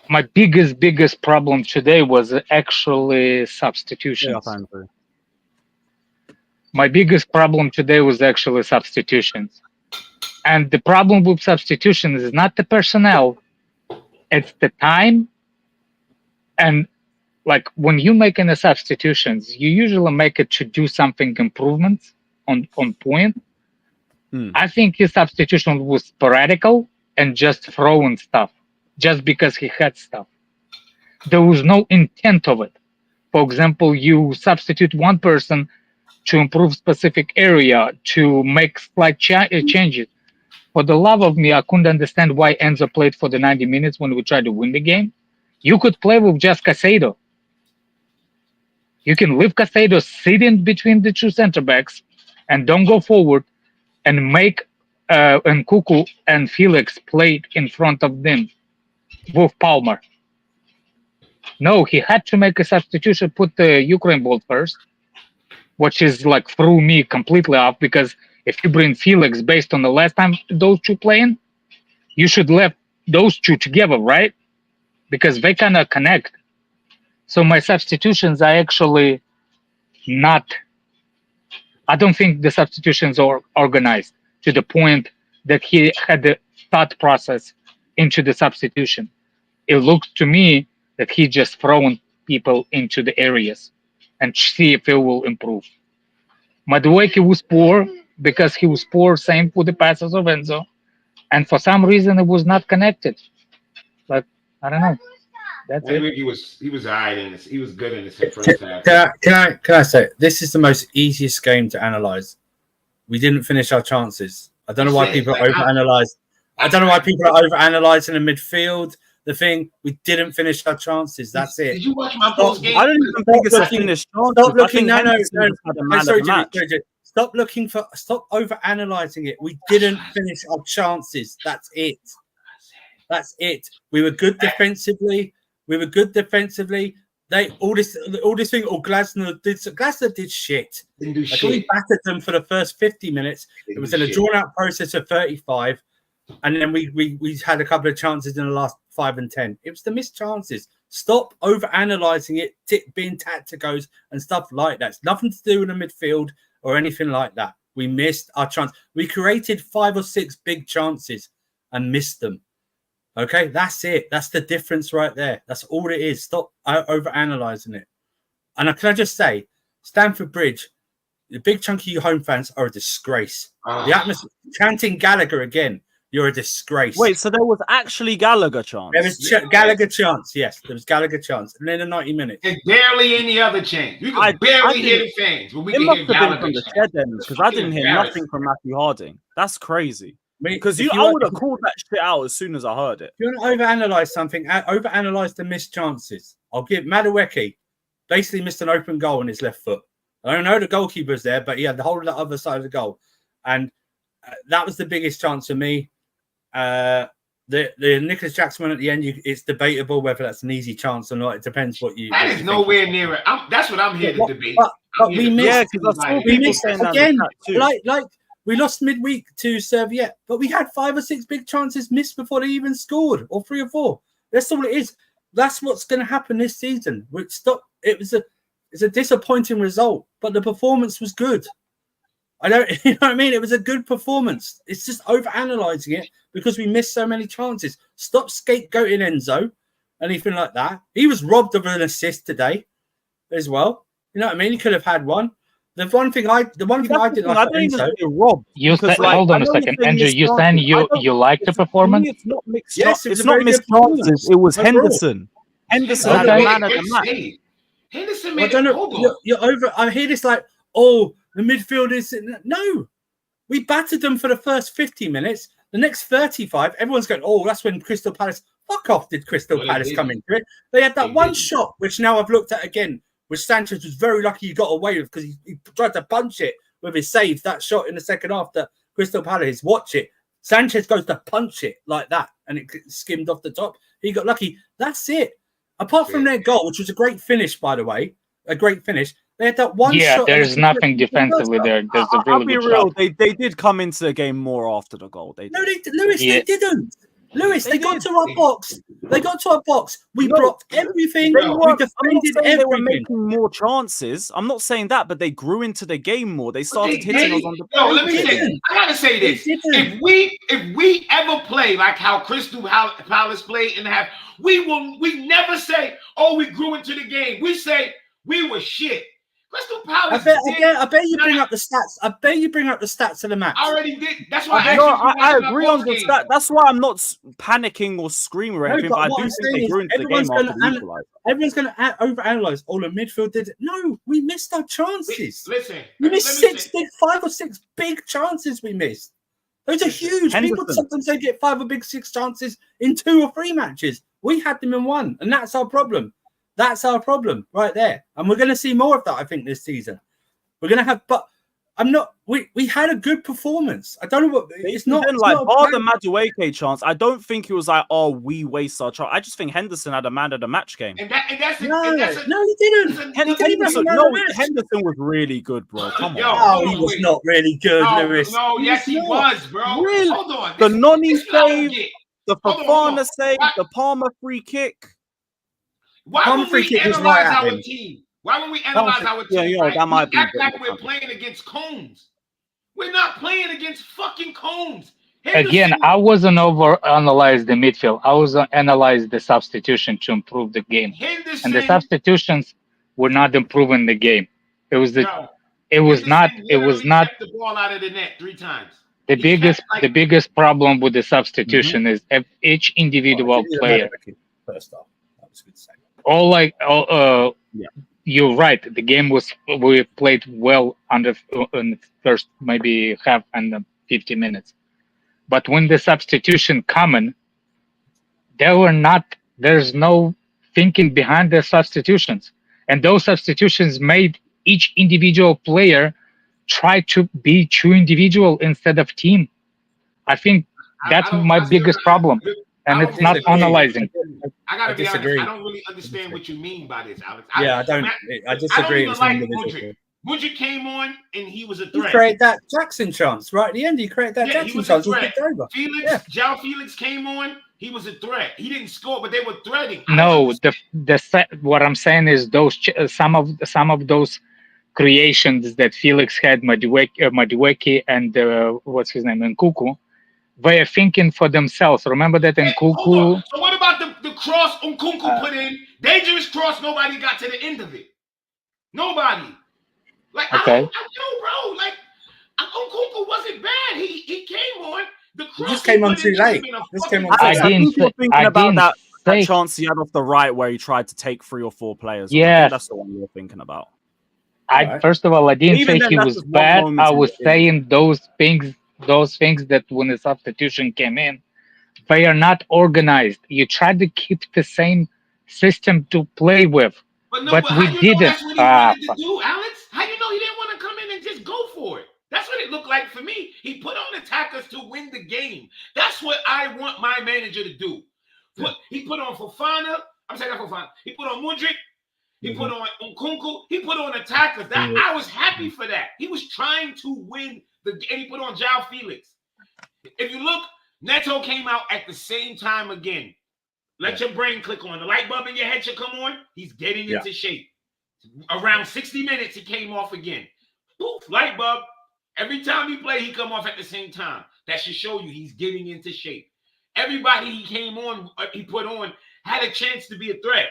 my biggest problem today was actually substitutions. My biggest problem today was actually substitutions. And the problem with substitutions is not the personnel, it's the time. And like when you make any substitutions, you usually make it to do something improvements on point. I think his substitution was sporadical and just throwing stuff just because he had stuff. There was no intent of it. For example, you substitute one person to improve specific area, to make slight changes. For the love of me, I couldn't understand why Enzo played for the 90 minutes when we tried to win the game. You could play with just Caicedo. You can leave Caicedo sitting between the two center backs and don't go forward and make and Kuku and Felix play in front of them with Palmer. No, he had to make a substitution, put the Ukraine ball first, which is like threw me completely off because if you bring Felix based on the last time those two playing, you should left those two together, right? Because they kind of connect. So my substitutions are actually not. I don't think the substitutions are organized to the point that he had the thought process into the substitution. It looked to me that he just throwing people into the areas and see if it will improve. Madueke was poor because he was poor, same with the passes of Enzo. And for some reason, it was not connected. Like, I don't know. That's I it. think he was all right in this. He was good in this first half. Can I say this is the most easiest game to analyze? We didn't finish our chances. I don't know why people are overanalyzed. I don't know why people are overanalyzing the midfield. The thing, we didn't finish our chances. That's it. Did you watch my post game? I don't even think it's a finished chance. Stop looking. No. Stop looking for. Stop overanalyzing it. We didn't finish our chances. That's it. That's it. We were good defensively. They all this thing. Oh, Glasner did shit. Didn't do shit. We battered them for the first 50 minutes. It was in a drawn out process of 35, and then we had a couple of chances in the last 5 and 10. It was the missed chances. Stop over analyzing it, being tacticos and stuff like that. It's nothing to do with the midfield or anything like that. We missed our chance. We created 5 or 6 big chances and missed them. Okay, that's it. That's the difference right there. That's all it is. Stop over-analysing it. And can I just say, Stamford Bridge, the big chunk of you home fans are a disgrace. The atmosphere, chanting Gallagher again, you're a disgrace. Wait, so there was actually Gallagher chance? There was Gallagher chance, yes. There was Gallagher chance. And then in 90 minutes. There's barely any other chance. You can barely hear the fans. But we can hear Gallagher from the shed ends because I didn't hear nothing from Matthew Harding. That's crazy. Because I would have called that shit out as soon as I heard it. If you want to overanalyze something, overanalyze the missed chances. I'll give Madueke basically missed an open goal on his left foot. I don't know the goalkeeper's there, but he had the whole of the other side of the goal. And that was the biggest chance for me. The Nicholas Jackson one at the end, it's debatable whether that's an easy chance or not. It depends what you. That is nowhere near it. That's what I'm here to debate. But we missed. We missed again. Like we lost midweek to Serviette, but we had 5 or 6 big chances missed before they even scored, or 3 or 4. That's all it is. That's what's going to happen this season. It's a disappointing result, but the performance was good. You know what I mean? It was a good performance. It's just over-analysing it because we missed so many chances. Stop scapegoating Enzo, anything like that. He was robbed of an assist today as well. You know what I mean? He could have had one. The one thing I didn't like Enzo. You said, hold on a second, Andrew. You saying you liked the performance? It's not mixed. Yes, it's not missed chances. It was Henderson. Henderson had a man of the match. Henderson made it. You're over. I hear this like, oh, the midfield is no. We battered them for the first 50 minutes. The next 35, everyone's going, oh, that's when Crystal Palace. Fuck off! Did Crystal Palace come into it? They had that one shot, which now I've looked at again. Which Sanchez was very lucky he got away with because he tried to punch it with his save. That shot in the second half that Crystal Palace, watch it. Sanchez goes to punch it like that and it skimmed off the top. He got lucky. That's it. Apart from their goal, which was a great finish, by the way, a great finish. They had that one shot. There's nothing defensively there. There's a really good shot. They did come into the game more after the goal. They didn't. Lewis, they got to our box. They got to our box. We blocked everything. We defended everything. They were making more chances. I'm not saying that, but they grew into the game more. They started hitting us on the. No, let me say. I gotta say this. If we ever play like how Crystal Palace played and we never say, "Oh, we grew into the game." We say we were shit. Crystal Palace. I bet you bring up the stats. I bet you bring up the stats of the match. I already did. That's why I agree on the stats. That's why I'm not panicking or screaming or anything. But I do think they grew into the game after the equalizer. Everyone's going to overanalyze. All the midfield did it. No, we missed our chances. Listen, we missed 5 or 6 big chances. We missed. Those are huge. People sometimes they get 5 or 6 chances in 2 or 3 matches. We had them in 1, and that's our problem. That's our problem right there. And we're going to see more of that, I think, this season. We're going to have, but I'm not, we had a good performance. I don't know what, it's not. Bar the Madueke chance, I don't think it was like, oh, we waste our chance. I just think Henderson had a man of the match game. No, he didn't. Henderson was really good, bro. Come on. He was not really good, Lewis. No, yes, he was, bro. Really? Hold on. The Noni save, the Fofana save, the Palmer free kick. Why would we analyze our team? Why would we analyze our team? That might be act like we're playing against Combs. We're not playing against fucking Combs. Again, I wasn't over-analyze the midfield. I was analyze the substitution to improve the game. And the substitutions were not improving the game. It was not the ball out of the net 3 times. The biggest problem with the substitution is each individual player. First off, that was a good save. You're right. The game we played well in the first maybe half and 50 minutes, but when the substitution coming, there's no thinking behind the substitutions, and those substitutions made each individual player try to be true individual instead of team. I think that's my biggest problem. And it's not analyzing. I gotta be honest. I don't really understand what you mean by this, Alex. I disagree. I don't even like Mudryk came on and he was a threat. He created that Jackson chance right at the end. He created that Jackson chance. João Felix came on. He was a threat. He didn't score, but they were threatening. No, what I'm saying is some of those creations that Felix had, Madueke and what's his name, Nkunku. They are thinking for themselves. Remember that Nkunku. So what about the cross Nkunku put in? Dangerous cross. Nobody got to the end of it. Nobody. Like okay. Bro. Like Nkunku wasn't bad. He came on. The cross just came on too late. I think you're thinking about that chance he had off the right where he tried to take 3 or 4 players. Yeah, that's the one you're thinking about. First of all, I didn't say he was bad. I was saying those things that when the substitution came in, they are not organized. You try to keep the same system to play with, but we didn't. That's what he wanted to do, Alex. How do you know he didn't want to come in and just go for it? That's what it looked like for me. He put on attackers to win the game. That's what I want my manager to do. He put on Fofana. I'm saying not Fofana. He put on Mudryk. He put on Nkunku. He put on attackers. I was happy for that. He was trying to win. And he put on João Felix. If you look, Neto came out at the same time again. Let your brain click on. The light bulb in your head should come on. He's getting into shape. Around 60 minutes, he came off again. Poof, light bulb. Every time he played, he come off at the same time. That should show you he's getting into shape. Everybody he came on, he put on, had a chance to be a threat.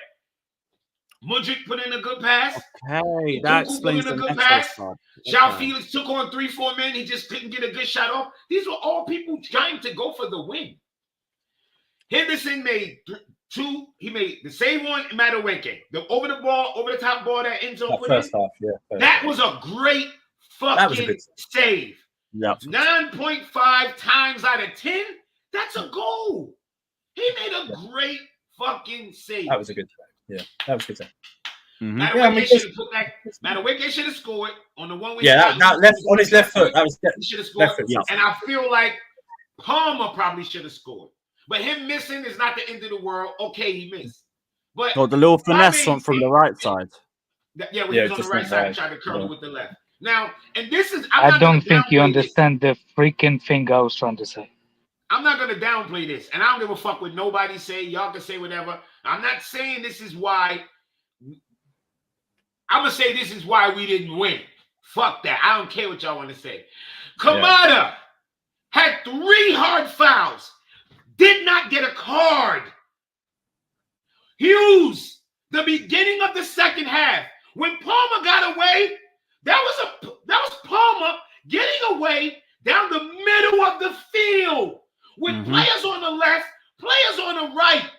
Mudryk put in a good pass. Okay, that explains the good pass. João Felix took on 3-4 men. He just couldn't get a good shot off. These were all people trying to go for the win. Henderson made 2. He made the same one in Madueke. The over the top ball that Enzo put in. That was a great fucking save. Yeah. 9.5 times out of 10. That's a goal. He made a great fucking save. That was a good save. Yeah, that was good. Madueke should have scored on the one. On his left foot. That was he should have scored. And I feel like Palmer probably should have scored. But him missing is not the end of the world. Okay, he missed. But Oh, the little my finesse main from the thing- right side. Yeah, when he was on the just right went side, he right. tried to curl Yeah. it with the left. Now, and this is I not don't gonna think you downplay this. understand the freaking thing I was trying to say. I'm not gonna downplay this, and I don't give a fuck what nobody say. Y'all can say whatever. I'm not saying this is why. I'm gonna say this is why we didn't win. Fuck that. I don't care what y'all want to say. Kamada had 3 hard fouls, did not get a card. Hughes, the beginning of the second half, when Palmer got away, that was Palmer getting away down the middle of the field with players on the left, players on the right.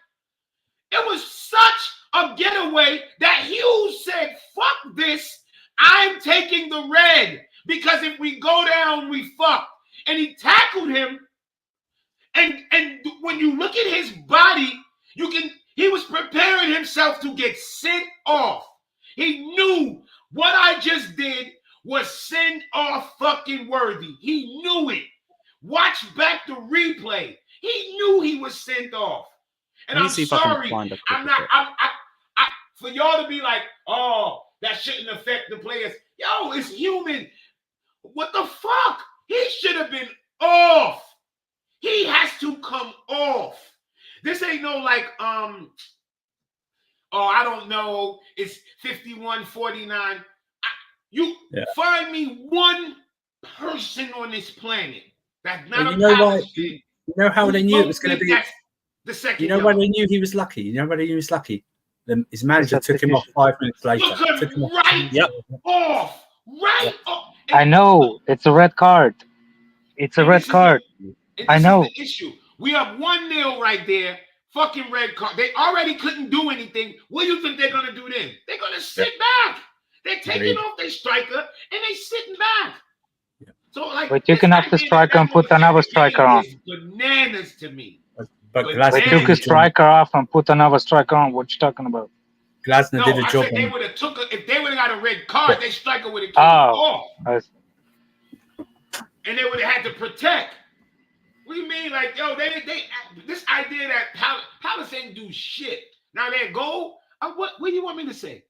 It was such a getaway that Hughes said, fuck this, I'm taking the red, because if we go down, we fuck. And he tackled him, and when you look at his body, he was preparing himself to get sent off. He knew what I just did was send off fucking worthy. He knew it. Watch back the replay. He knew he was sent off. And I'm sorry. I'm not. For y'all to be like, oh, that shouldn't affect the players. Yo, it's human. What the fuck? He should have been off. He has to come off. This ain't no like, I don't know. It's 51-49. Find me one person on this planet that's not You know how they knew it was going to be the second. You know why they knew he was lucky? You know why they knew he was lucky? His manager took him off 5 minutes later. Took him off. Right off. I know. It's a red card. It's a red card. I know. This is the issue. We have 1-0 right there. Fucking red card. They already couldn't do anything. What do you think they're going to do then? They're going to sit back. They're taking off their striker and they sitting back. So like, we're taking off the striker and put another striker on. Bananas to me. But they took a striker off and put another striker on. What you talking about? Glasner did a job. They would have if they would have got a red card, their striker would have came off. And they would have had to protect. What do you mean? Like, yo, they this idea that Palace ain't do shit. Now their goal, what do you want me to say?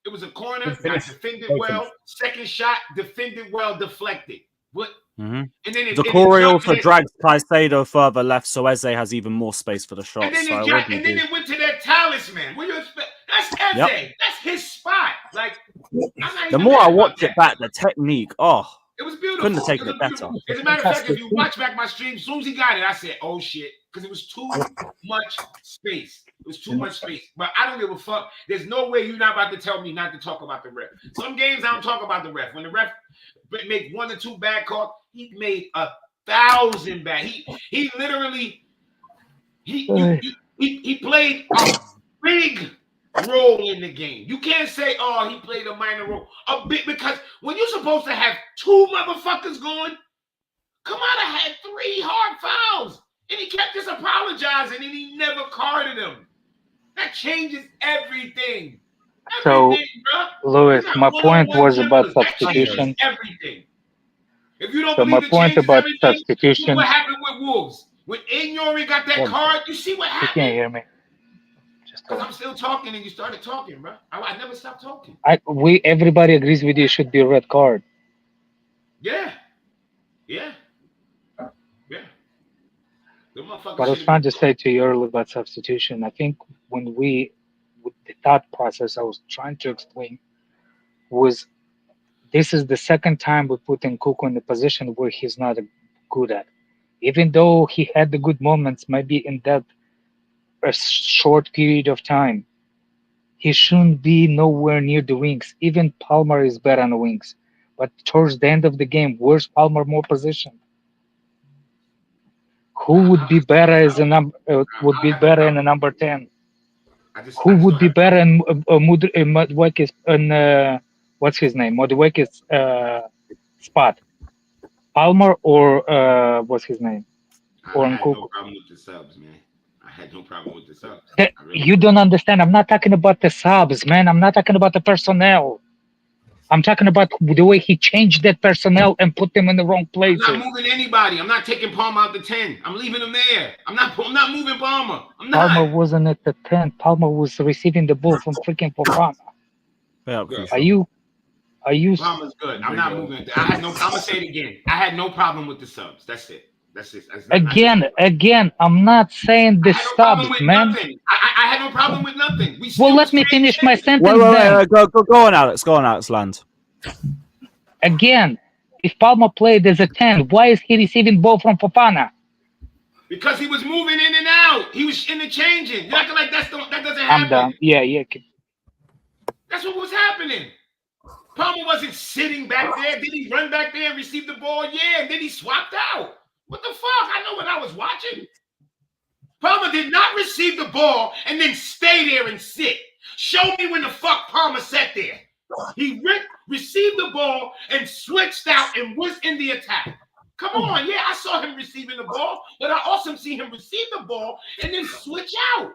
It was a corner, not defended well. Second shot, defended well, deflected. What? And then Decore also dragged Caicedo further left, so Eze has even more space for the shot. And then it went to their talisman. What do you expect? That's Eze. Yep. That's his spot. Like, the more I watch it back, the technique, it was beautiful. Couldn't have taken it better. As a matter of fact, if you watch back my stream, as soon as he got it, I said, oh shit, because it was too much space. It was too much space. But I don't give a fuck. There's no way you're not about to tell me not to talk about the ref. Some games I don't talk about the ref. When the ref make 1 or 2 bad calls, he made 1,000 bad. He literally he played a big role in the game. You can't say, oh, he played a minor role. A bit, because when you're supposed to have 2 motherfuckers going, Kamada had 3 hard fouls. And he kept just apologizing and he never carded him. That changes everything. So, Lewis, my point was about substitution. Everything. If you don't so believe my point about substitution. What happened with Wolves? When Inyori got that card, you see what happened? You can't hear me. Because I'm still talking and you started talking, bro. I never stopped talking. Everybody agrees with you. It should be a red card. Yeah. What I was trying to say to you earlier about substitution, I think with the thought process I was trying to explain was this is the second time we put in Kuku in a position where he's not good at. Even though he had the good moments, maybe in that a short period of time, he shouldn't be nowhere near the wings. Even Palmer is better on the wings. But towards the end of the game, where's Palmer more positioned? Who would be better as a number? Would be better in a number 10? Who would be better in Modwekis what's his name? Modwekis spot? Palmer or what's his name? I had no problem with the subs, man. I had no problem with the subs. You don't understand. I'm not talking about the subs, man. I'm not talking about the personnel. I'm talking about the way he changed that personnel and put them in the wrong I'm places. not moving anybody. I'm not taking Palmer out the 10. I'm leaving him there. I'm not moving Palmer. I'm not. Palmer wasn't at the 10. Palmer was receiving the ball from freaking Fofana. Yeah, Good. Are you? Palmer's good. I'm not moving. I'm gonna say it again. I had no problem with the subs. That's it. Again, I'm not saying the subs, man. I had no problem with nothing. Well, let me finish my sentence. Wait. Go on, Alex. Go on, Alex Land. Again, if Palmer played as a 10, why is he receiving ball from Fofana? Because he was moving in and out. He was in the changing. You're acting like that doesn't happen. I'm done. Yeah. That's what was happening. Palmer wasn't sitting back there. Did he run back there and receive the ball? Yeah. And then he swapped out. What the fuck? I know what I was watching. Palmer did not receive the ball and then stay there and sit. Show me when the fuck Palmer sat there. He received the ball and switched out and was in the attack. Come on. Yeah, I saw him receiving the ball, but I also see him receive the ball and then switch out.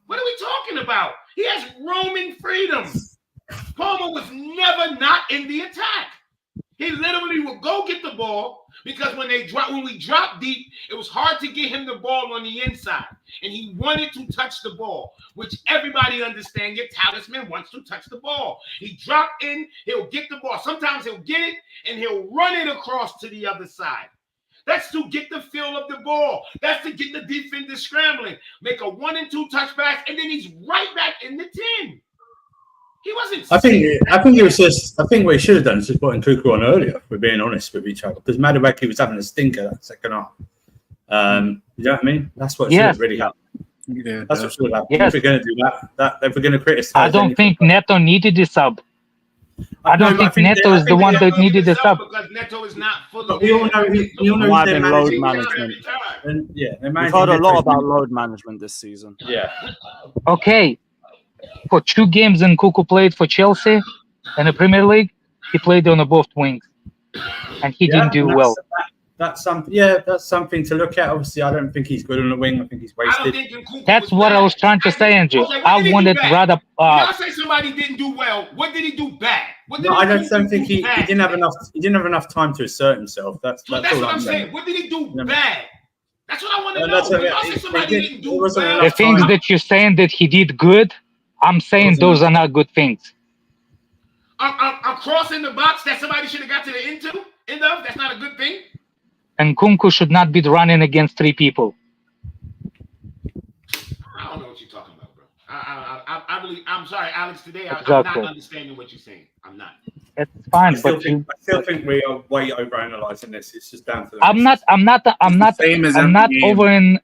What are we talking about? He has roaming freedom. Palmer was never not in the attack. He literally would go get the ball because when we dropped deep, it was hard to get him the ball on the inside. And he wanted to touch the ball, which everybody understands. Your talisman wants to touch the ball. He dropped in, he'll get the ball. Sometimes he'll get it and he'll run it across to the other side. That's to get the feel of the ball. That's to get the defender scrambling. Make a 1 and 2 touchbacks, and then he's right back in the 10. He wasn't. I think it was just. I think what he should have done is just putting Kuku on earlier. If we're being honest with each other, because Madueke was having a stinker that second half. You know what I mean? That's what should have really happened. Yeah, that's what should have happened. Yes. If we're going to do that, if we're going to criticize, I don't think Neto needed the sub. I don't think Neto is the one that needed the sub. Because Neto is not fully. We all know. Might have been load managing. management. And, yeah, We've heard a lot about load management this season. Yeah. Okay. For 2 games, and Kuku played for Chelsea in the Premier League. He played on both wings, and he didn't do well. That's something. Yeah, that's something to look at. Obviously, I don't think he's good on the wing. I think he's wasted. That's what I was trying to say, Andrew. I wanted rather. Y'all say somebody didn't do well. What did he do bad? I don't think he didn't have enough. He didn't have enough time to assert himself. That's what I'm saying. What did he do bad? That's what I want to know. Y'all say somebody didn't do well. The things that you're saying that he did good, I'm saying those are not good things. I'm crossing the box that somebody should have got to the end of. That's not a good thing. And Kunku should not be running against 3 people. I don't know what you're talking about, bro. I really, I'm sorry, Alex. Today, Exactly. I'm not understanding what you're saying. I'm not. It's fine, I still think we are way overanalyzing this. It's just down to. I'm not over in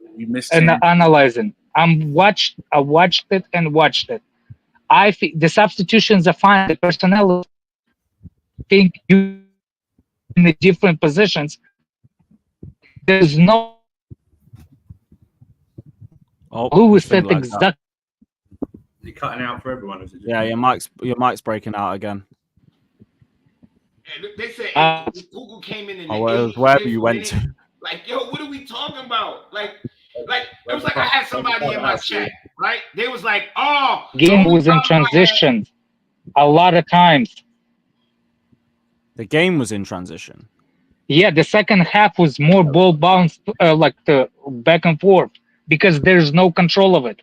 analyzing. I watched it. I think the substitutions are fine. The personnel think you in the different positions. There's no. Who said like exactly? You're cutting out for everyone. Is it? Yeah, your mic's breaking out again. They said Google came in. Wherever you went to. Like, yo, what are we talking about? Like it was like I had somebody in my chat, right? They was like, "Oh, game was in transition a lot of times." The game was in transition. Yeah, the second half was more ball bounce, like the back and forth, because there's no control of it.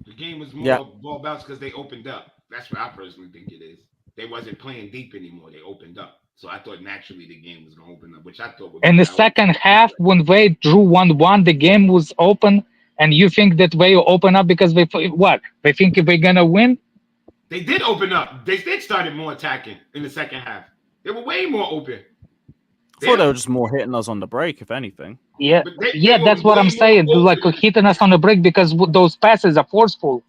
The game was more ball bounce because they opened up. That's what I personally think it is. They wasn't playing deep anymore. They opened up. So I thought naturally the game was going to open up, which I thought would be. In the second half, when they drew 1-1, the game was open, and you think that they open up because they think they're going to win? They did open up. They did started more attacking in the second half. They were way more open. I thought they were just more hitting us on the break, if anything. Yeah, that's what I'm saying. Like hitting us on the break because those passes are forceful.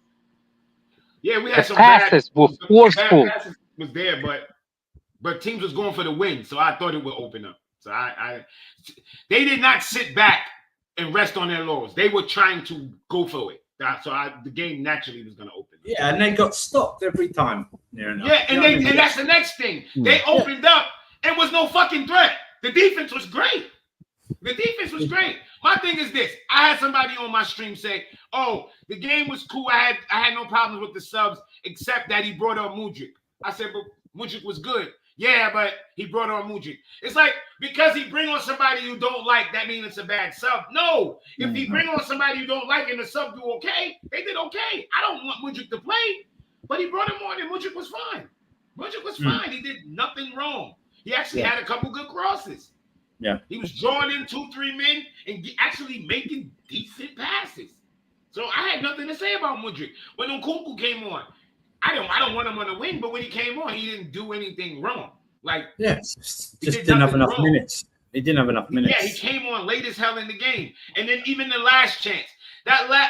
Yeah, we had the some passes were forceful. Bad passes was there, but teams was going for the win, so I thought it would open up. So they did not sit back and rest on their laurels. They were trying to go for it. So the game naturally was going to open up. Yeah, and they got stopped every time. And that's the next thing. They opened up and was no fucking threat. The defense was great. My thing is this. I had somebody on my stream say, oh, the game was cool. I had no problems with the subs, except that he brought on Mudryk. I said, but Mudryk was good. Yeah, but he brought on Mudryk. It's like, because he bring on somebody you don't like, that means it's a bad sub. No. If he bring on somebody you don't like and the sub do okay, they did okay. I don't want Mudryk to play, but he brought him on and Mudryk was fine. Mudryk was fine. He did nothing wrong. He actually had a couple good crosses. Yeah. He was drawing in 2-3 men and actually making decent passes. So I had nothing to say about Mudryk. When Nkunku came on, I don't want him on the wing, but when he came on, he didn't do anything wrong. Like, just didn't have enough minutes. He didn't have enough minutes. Yeah, he came on late as hell in the game. And then even the last chance,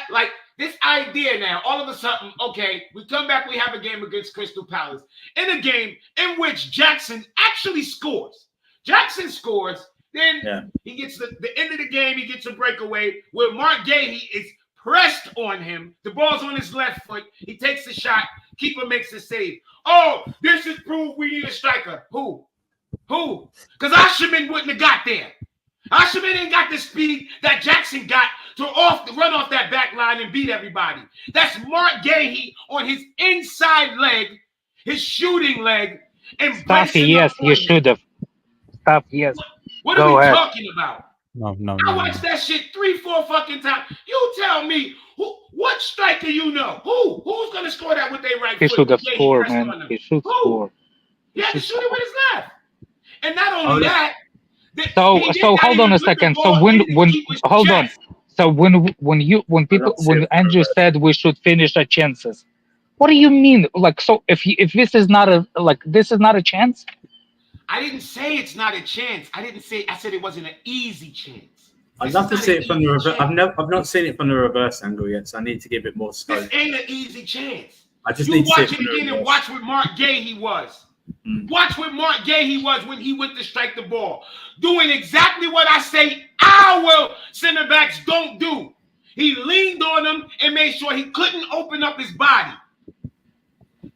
like this idea now, all of a sudden, okay, we come back, we have a game against Crystal Palace. In a game in which Jackson actually scores. Jackson scores, then he gets the end of the game, he gets a breakaway where Mark Gahey is pressed on him. The ball's on his left foot. He takes the shot. Keeper makes the save. Oh, this is proof we need a striker. Who? Because Asherman wouldn't have got there. Asherman ain't got the speed that Jackson got to run off that back line and beat everybody. That's Mark Gahey on his inside leg, his shooting leg. And Staffy, yes, you should have. Staff, yes. What are we talking about? No. I watched that shit 3-4 fucking times. You tell me what striker you know? Who's gonna score that with their right foot? He should have scored, man. He should score. He had to shoot it with his left. And not only that. So hold on a second. So when hold on. So when Andrew said we should finish our chances, what do you mean? Like, so if this is not a chance? I didn't say it's not a chance. I said it wasn't an easy chance. I'd love to see it from the reverse. I've not seen it from the reverse angle yet, so I need to give it more scope. This ain't an easy chance. I just need to see it watch it again and watch what Mark Gahey was. Watch what Mark Gahey was when he went to strike the ball. Doing exactly what I say our center backs don't do. He leaned on him and made sure he couldn't open up his body.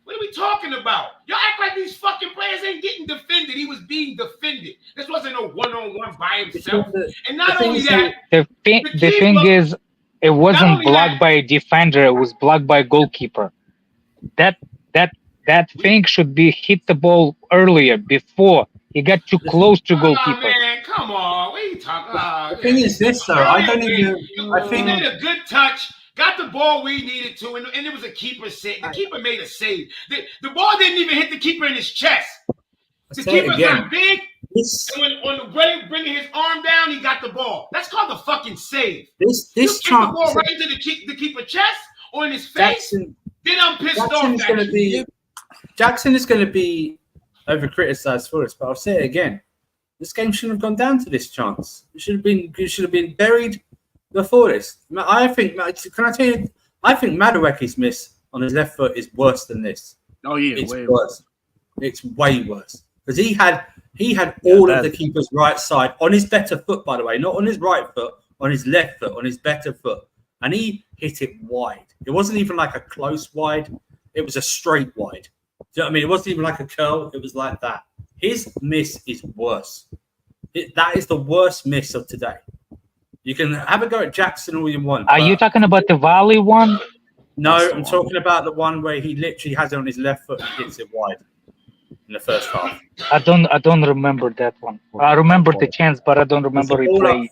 What are we talking about? Y'all act like these fucking players ain't getting defended. He was being defended. This wasn't a one-on-one by himself. And not only that, the thing is, it wasn't blocked by a defender. It was blocked by a goalkeeper. That thing should be hit the ball earlier, before he got too close to goalkeeper. Man, come on. What are you talking about? The thing is this, though. I think he made a good touch. Got the ball where he needed to, and it was a keeper save. The keeper made a save. The ball didn't even hit the keeper in his chest. The keeper got big, and when the way bringing his arm down, he got the ball. That's called the fucking save. This you kick the ball right into the keeper chest or in his face. Then I'm pissed off. Jackson is going to be over-criticized for this, but I'll say it again. This game shouldn't have gone down to this chance. It should have been buried before this. I think Madueke's miss on his left foot is worse than this. Oh yeah, it's worse. It's way worse because he had all of the keeper's right side on his better foot, by the way, not on his right foot, on his left foot, on his better foot, and he hit it wide. It wasn't even like a close wide; it was a straight wide. Do you know what I mean? It wasn't even like a curl; it was like that. His miss is worse. That is the worst miss of today. You can have a go at Jackson all you want. Are you talking about the volley one? No, I'm talking about the one where he literally has it on his left foot and hits it wide in the first half. I don't remember that one. I remember the chance, but I don't remember it playing.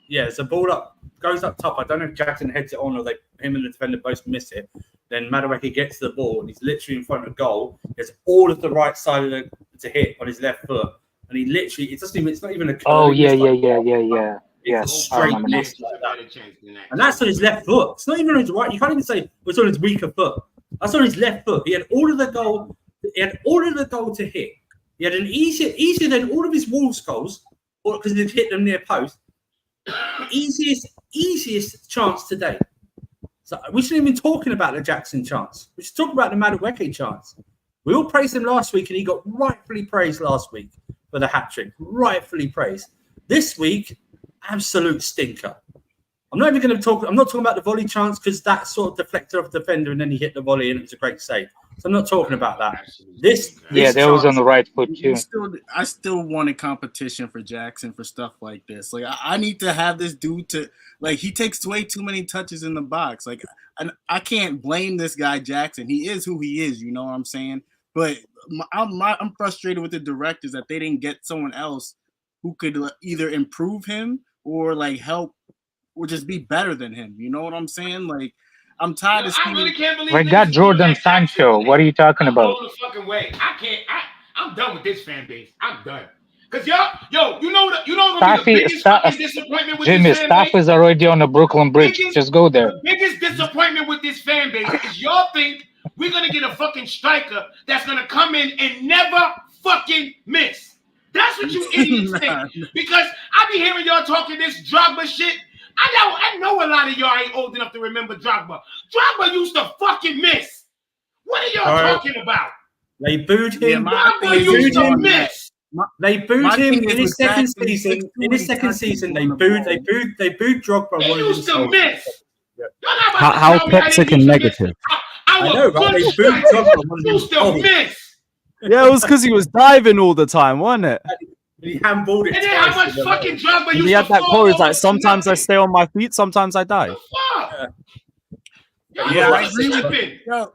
Yeah, it's a ball up, goes up top. I don't know if Jackson heads it on or him and the defender both miss it. Then Madueke gets to the ball and he's literally in front of goal. He has all of the right side to hit on his left foot, and he literally it's not even a curl. Oh yeah. It's a straight miss like that. And that's on his left foot. It's not even on his right. You can't even say it's on his weaker foot. That's on his left foot. He had all of the goal. He had all of the goal to hit. He had an easier than all of his Wolves goals, because he'd hit them near post. Easiest chance today. So we shouldn't even be talking about the Jackson chance. We should talk about the Madueke chance. We all praised him last week, and he got rightfully praised last week for the hat trick. Rightfully praised. This week, absolute stinker. I'm not talking about the volley chance because that sort of deflected off the defender and then he hit the volley and it was a great save. So I'm not talking about that. This that was on the right foot too. I still wanted competition for Jackson for stuff like this. Like I need to have this dude to like he takes way too many touches in the box. Like I can't blame this guy Jackson. He is who he is. You know what I'm saying? But I'm frustrated with the directors that they didn't get someone else who could either improve him or like help or just be better than him. You know what I'm saying? Like I'm tired of seeing. I really can't believe We got Jordan Sancho. What are you talking about? No fucking way. I'm done with this fan base. I'm done. Cause y'all, you know the biggest fucking disappointment with Jimmy, this fan Staff base? is already on the Brooklyn Bridge. Just go there. The biggest disappointment with this fan base is y'all think we're gonna get a fucking striker that's gonna come in and never fucking miss. That's what you idiots think. Because I be hearing y'all talking this Drogba shit. I know a lot of y'all ain't old enough to remember Drogba. Drogba used to fucking miss. What are y'all talking about? They booed him. Drogba used to miss. They booed him in his second season. In his second season, they booed Drogba. He used to miss. How toxic and negative. I know, right? They booed Drogba. He used to miss. Yeah, it was because he was diving all the time, wasn't it? He handballed it. And then how much fucking Drogba used to He had that fall quote, it's over like, sometimes I stay on my feet, sometimes I dive.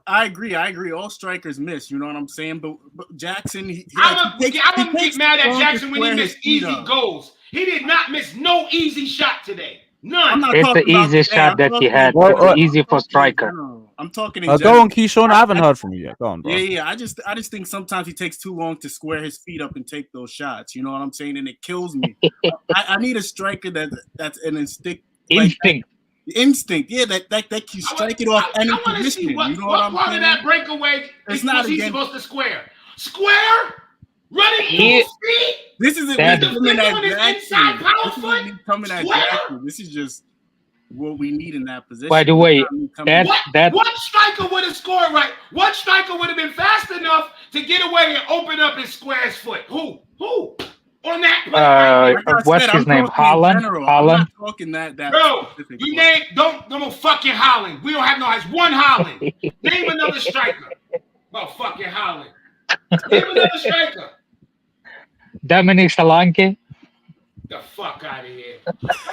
I agree. All strikers miss. You know what I'm saying? But Jackson, I'm gonna get mad at Jackson when he missed easy goals. He did not miss no easy shot today. None. It's the easiest shot that he had. Easy for striker. I'm talking. Go on, Keyshawn. I haven't heard from you yet. Go on, bro. Yeah. I just think sometimes he takes too long to square his feet up and take those shots. You know what I'm saying? And it kills me. I need a striker that's an instinct. Instinct, yeah, that you strike it off any position. You know what I'm saying? Part of that breakaway is not he supposed to square? Square? Running full speed? This isn't coming at Jackson. This is just what we need in that position. By the way, what striker would have scored right? What striker would have been fast enough to get away and open up his square foot? Who? On that play, what's his name? Holland. I'm not talking that. Bro, you name don't fucking Holland. We don't have no eyes. One Holland. Name another striker. About fucking Holland. Name another striker. Dominic Solanke. The fuck out of here.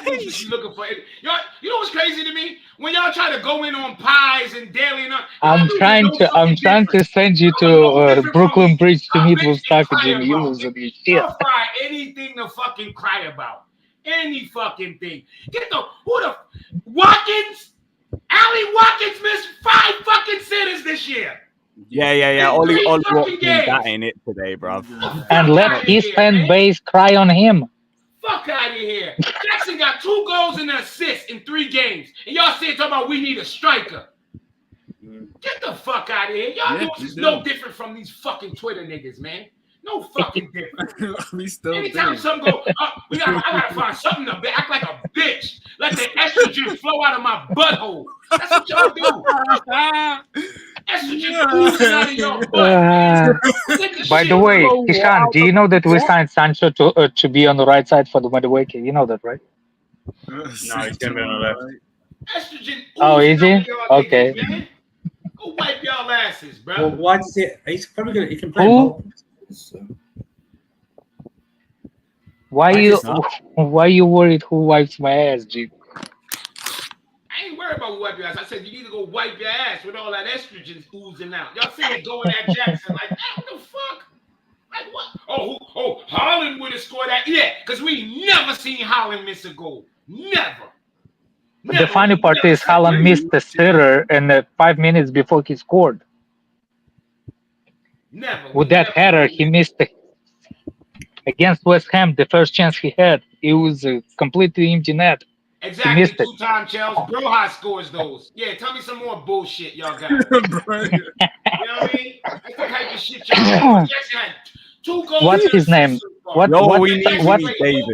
You looking for it? You know what's crazy to me? When y'all try to go in on pies and daily and I'm trying to send you to Brooklyn Bridge to meet Mustafa Jimmy. You losing your shit. I'll find anything to fucking cry about. Any fucking thing. Watkins? Ali Watkins missed 5 fucking sitters this year. Yeah. Ollie Watkins that in it today, bro. And let his fan base cry on him. Fuck out of here. Jackson got 2 goals and an assist in 3 games. And y'all talking about we need a striker. Get the fuck out of here. Y'all know this is no different from these fucking Twitter niggas, man. No fucking different. Anytime something go up, I gotta find something to act like a bitch. Let the estrogen flow out of my butthole. That's what y'all do. Estrogen oozing out of your butt. By the way, Kishan, do you know that we signed Sancho to be on the right side for the Madueke? You know that, right? No, he's gonna be on the left. Estrogen. Oh, is he? Okay. Niggas, go wipe y'all asses, bro. Well, why does it? He's probably gonna. He can play. Why you worried who wipes my ass, G? I ain't worried about wiping your ass. I said you need to go wipe your ass with all that estrogen oozing out. Y'all see it going at Jackson like, what the fuck? Like what? Oh, Holland would have scored that. Yeah, because we never seen Holland miss a goal. Never. The funny part is Holland missed the sitter in 5 minutes before he scored. Never. With that header, he missed against West Ham. The first chance he had, it was a completely empty net. Exactly, 2-time Chelsea. Broha scores those. Yeah, tell me some more bullshit y'all got. You know what I mean? That's the type of shit y'all Jackson had 2 goals. What's his name? What David.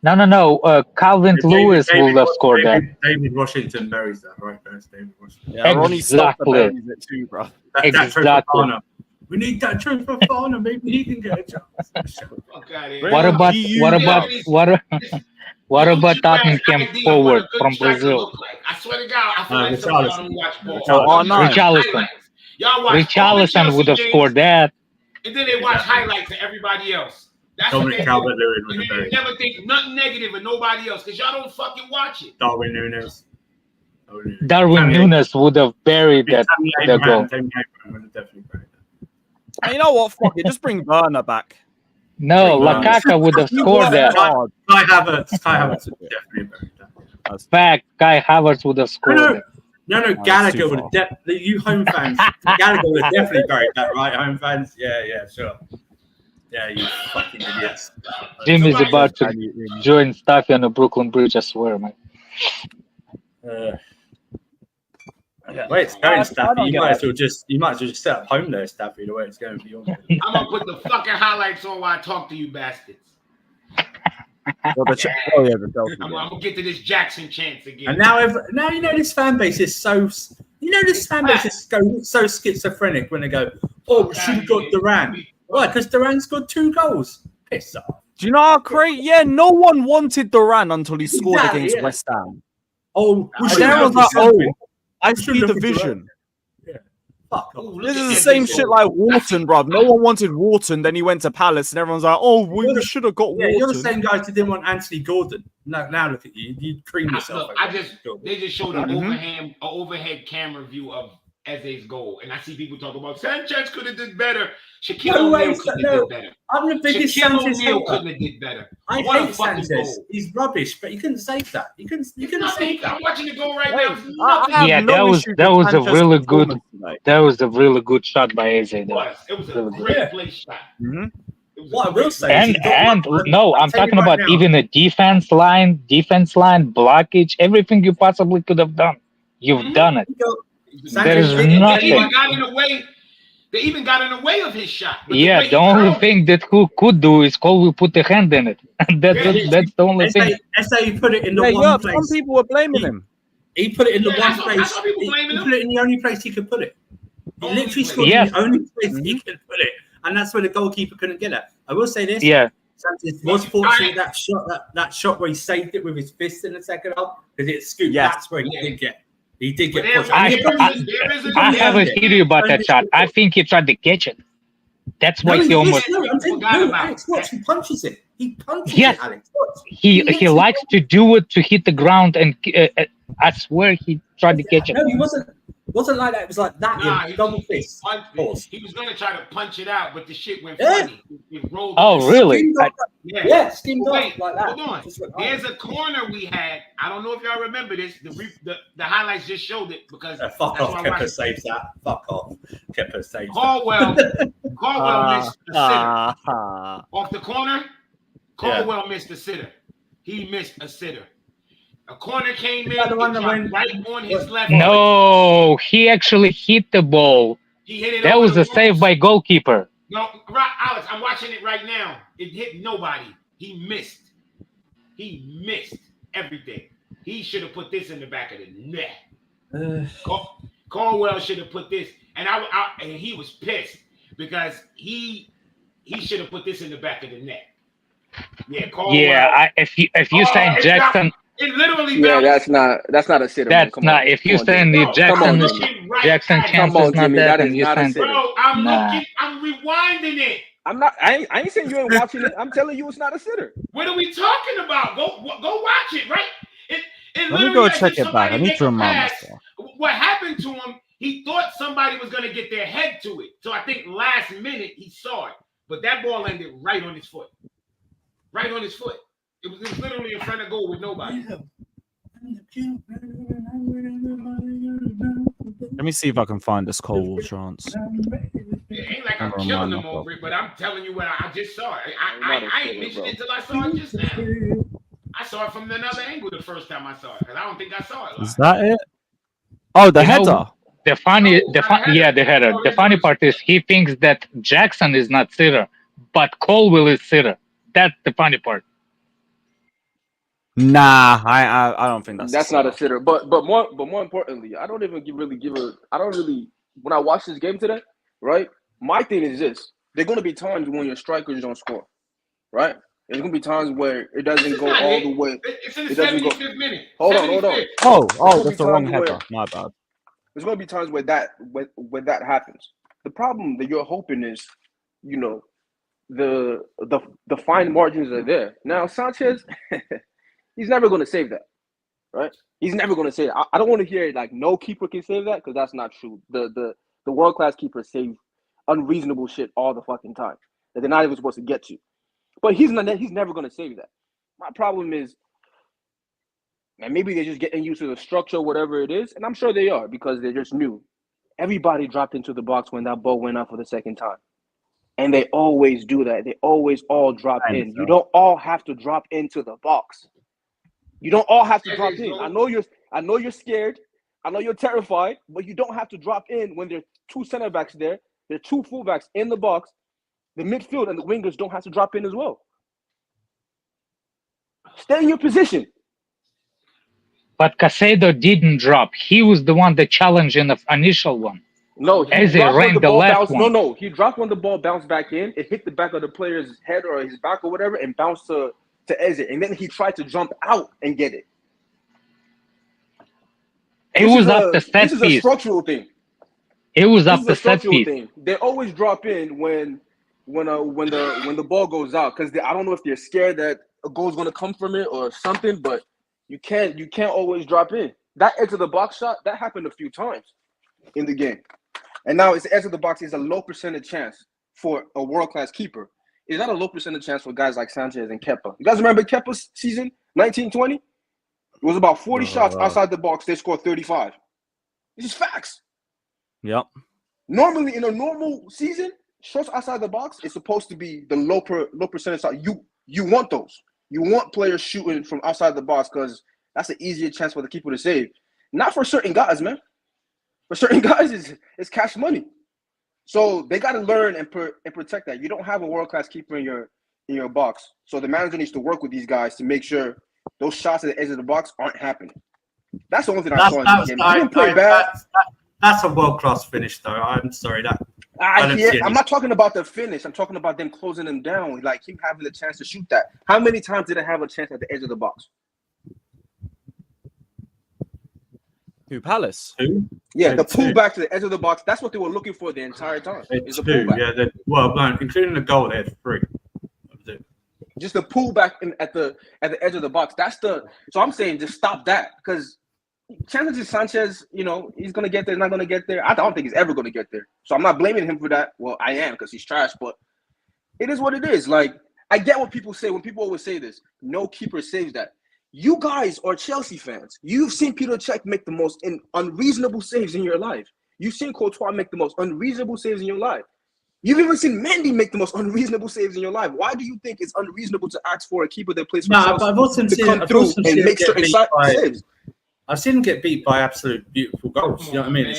No. Calvin Lewis will have scored that. David Washington buries that, right? That's David Washington. Yeah, Ronnie buries it too, bro. Exactly. We need that truth for Fana. Maybe he can get a chance. What about Tottenham forward from Brazil? I swear to God, I feel like some of y'all don't watch ball. Richarlison. Y'all watch Richarlison would have scored that. and then they watch highlights of everybody else. That's what they do. And then they never think nothing negative of nobody else because y'all don't fucking watch it. Darwin Núñez. Darwin Núñez would have buried that goal. And you know what? Fuck it. Just bring Werner back. No, Lukaku would have scored that. Kai Havertz would definitely buried that. Fact, Kai Havertz would have scored that. No, Gallagher would have you home fans. Gallagher would have definitely buried that, right? Home fans? Yeah, sure. Yeah, you fucking idiots. Jim is about to join Staffy on the Brooklyn Bridge, I swear, man. Wait, it's going, Staffy. You might as well just set up home there, Staffy, the way it's going for you. I'm gonna put the fucking highlights on while I talk to you bastards. I'm gonna get to this Jackson chance again. And now you know this fan base is so so schizophrenic when they go, oh, we should have got Durant. Why? Because Durant scored 2 goals. Piss off. Do you know how great? Yeah, no one wanted Durant until he scored against West Ham. Oh, I see the vision. Yeah. Fuck off. This is the same shit like Wharton, bruv. No one wanted Wharton, then he went to Palace, and everyone's like, "Oh, we should have got Wharton." You're the same guys who didn't want Anthony Gordon. Now look at you. You cream yourself. They just showed an overhead camera view of Eze's goal, and I see people talk about Sanchez could have did better. Shaquille O'Neal could have did better. I'm the biggest Shaquille Sanchez O'Neal hater. couldn't have did better. I What a hate fucking Sanchez. goal. He's rubbish, but you couldn't save that. You couldn't save that. I'm watching the goal right now. Yeah, that was a really good. That was a really good shot by Eze. It was a great play shot. What I will say, And no, I'm talking about even the defense line, blockage, everything you possibly could have done. You've done it. There is nothing. They even got in the way of his shot. Yeah, the only thing that who could do is Cole will put the hand in it. That's the only thing. SA put it in the one place. Some people were blaming him. He put it in the one place. He put it in the only place he could put it. He literally scored in the only place he could put it, and that's where the goalkeeper couldn't get it. I will say this. Yeah. Sanchez was fortunate that shot where he saved it with his fist in the second half because it scooped. Yes. That's where he did get. He did get pushed. I have a theory about that shot. I think he tried to catch it. That's why he almost. Alex, watch. He punches it. He punches Yes. it, Alex. Watch. He likes to do it to hit the ground, and I swear he tried to catch it. No, he wasn't like that. It was like that. Nah, Double fist. He was gonna try to punch it out, but the shit went funny. It rolled. Oh, really? Skimmed off like that. Hold on. There's a corner we had. I don't know if y'all remember this. The highlights just showed it because fuck off. Kepa saves that. Fuck off. Kepa saves Caldwell missed the sitter off the corner. Caldwell missed the sitter. He missed a sitter. A corner came in, right on his left. No, he actually hit the ball. He hit it. That was a save by goalkeeper. No, Alex, I'm watching it right now. It hit nobody. He missed. He missed everything. He should have put this in the back of the net. Caldwell should have put this, and and he was pissed because he should have put this in the back of the net. Yeah, Caldwell. Yeah, if you say Jackson. It literally. Yeah, that's not a sitter. That's not. If you saying the Jackson chance is not that, then you saying. Bro, I'm looking. I'm rewinding it. I ain't saying you ain't watching it. I'm telling you, it's not a sitter. What are we talking about? Go watch it. Right. It Let me go check it back. I need to remind myself. What happened to him? He thought somebody was going to get their head to it. So I think last minute he saw it, but that ball ended right on his foot. Right on his foot. It was literally in front of goal with nobody. Let me see if I can find this Cole chance. It ain't like I'm killing them over it, but I'm telling you what I just saw. I ain't mentioned it till I saw it just now. I saw it from another angle the first time I saw it because I don't think I saw it. Is that it? Oh, the header. The header. The funny part is he thinks that Jackson is not sitter, but Colwell is sitter. That's the funny part. Nah, I don't think that's not a sitter. But more importantly, I don't really when I watch this game today, right? My thing is this: there're gonna be times when your strikers don't score, right? There's gonna be times where it doesn't go all the way. It's in the 75th minute. Hold on. Oh, that's the wrong header. My bad. There's going to be times where that happens. The problem that you're hoping is, you know, the fine margins are there. Now Sanchez, he's never going to save that, right? He's never going to save that. I don't want to hear like no keeper can save that, because that's not true. The world class keepers save unreasonable shit all the fucking time that they're not even supposed to get to. But he's never going to save that. My problem is, and maybe they're just getting used to the structure, whatever it is, and I'm sure they are because they're just new. Everybody dropped into the box when that ball went out for the second time. And they always do that. They always all drop in. You don't all have to drop into the box. You don't all have to drop in. I know you're scared. I know you're terrified, but you don't have to drop in when there are two center backs there. There are two fullbacks in the box. The midfield and the wingers don't have to drop in as well. Stay in your position. But Caicedo didn't drop. He was the one that challenged in the initial one. No, he As dropped when the ball bounced. one. No, he dropped when the ball bounced back in. It hit the back of the player's head or his back or whatever, and bounced to Eze. And then he tried to jump out and get it. It was up the set piece. This is a structural thing. It was up the set piece. Thing. They always drop in when the ball goes out, because I don't know if they're scared that a goal's going to come from it or something, but you can't always drop in. That edge of the box shot, that happened a few times in the game. And now it's the edge of the box is a low percentage chance for a world-class keeper. It's not a low percentage chance for guys like Sanchez and Kepa. You guys remember Kepa's season, 1920? It was about 40 shots outside the box. They scored 35. This is facts. Yep. Normally, in a normal season, shots outside the box is supposed to be the low percentage shot. You want those. You want players shooting from outside the box because that's an easier chance for the keeper to save. Not for certain guys, man. For certain guys, it's cash money. So they got to learn and protect that. You don't have a world-class keeper in your box. So the manager needs to work with these guys to make sure those shots at the edge of the box aren't happening. That's the only thing I saw in the game. He didn't play bad. That's a world-class finish, though. I'm sorry. I'm not talking about the finish. I'm talking about them closing them down, like him having the chance to shoot that. How many times did I have a chance at the edge of the box? Who, Palace? Who? Yeah, the pullback to the edge of the box. That's what they were looking for the entire time. Is the pullback. Yeah, including the goal, they had 3. That was it. Just the pullback at the edge of the box. So I'm saying just stop that, because chances Sanchez, he's gonna get there, not gonna get there. I don't think he's ever gonna get there. So I'm not blaming him for that. Well, I am, because he's trash, but it is what it is. Like, I get what people say when people always say this. No keeper saves that. You guys are Chelsea fans. You've seen Peter Cech make the most unreasonable saves in your life. You've seen Courtois make the most unreasonable saves in your life. You've even seen Mendy make the most unreasonable saves in your life. Why do you think it's unreasonable to ask for a keeper that plays for Chelsea to come through and make certain saves? I've seen him get beat by absolute beautiful goals. You know what I mean?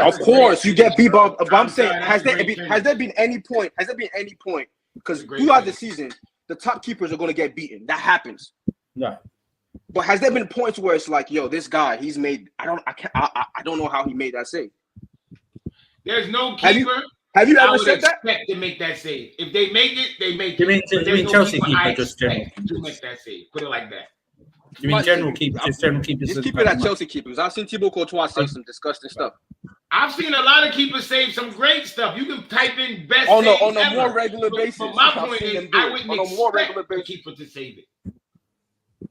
Of course, you get beat by. But I'm saying, has there been any point? Because throughout the season, the top keepers are going to get beaten. That happens. No. But has there been points where it's like, yo, this guy, he's made. I don't know how he made that save. There's no keeper. Have you ever said that? Expect to make that save. If they make it, they make it. You mean Chelsea keeper just general to make that save? Put it like that. You mean general keepers? Just general keepers. Just keep it at Chelsea keepers. I've seen Thibaut Courtois say some disgusting stuff. I've seen a lot of keepers save some great stuff. You can type in best on saves a ever. more regular basis. But my point is, I wouldn't expect the keeper to save it.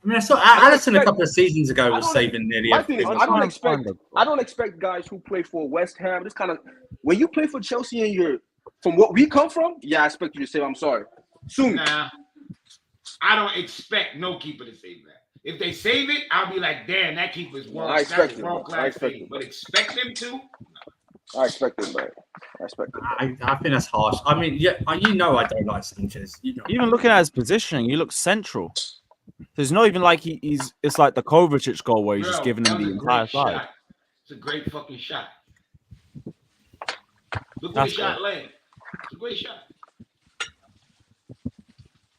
I mean, I saw Alisson a couple of seasons ago was saving nearly everything. I don't expect guys who play for West Ham. This kind of when you play for Chelsea and you're from what we come from. Yeah, I expect you to save. I'm sorry. Soon. Nah, I don't expect no keeper to save that. If they save it, I'll be like, damn, that keeper's world class. But expect them to? No. I expect it, but I expect it. I think that's harsh. I mean, yeah, I don't like Sanchez. Even looking at his positioning, he looks central. So it's not even like he's. It's like the Kovacic goal where he's just giving him the entire side. It's a great fucking shot. Look at the shot land. It's a great shot.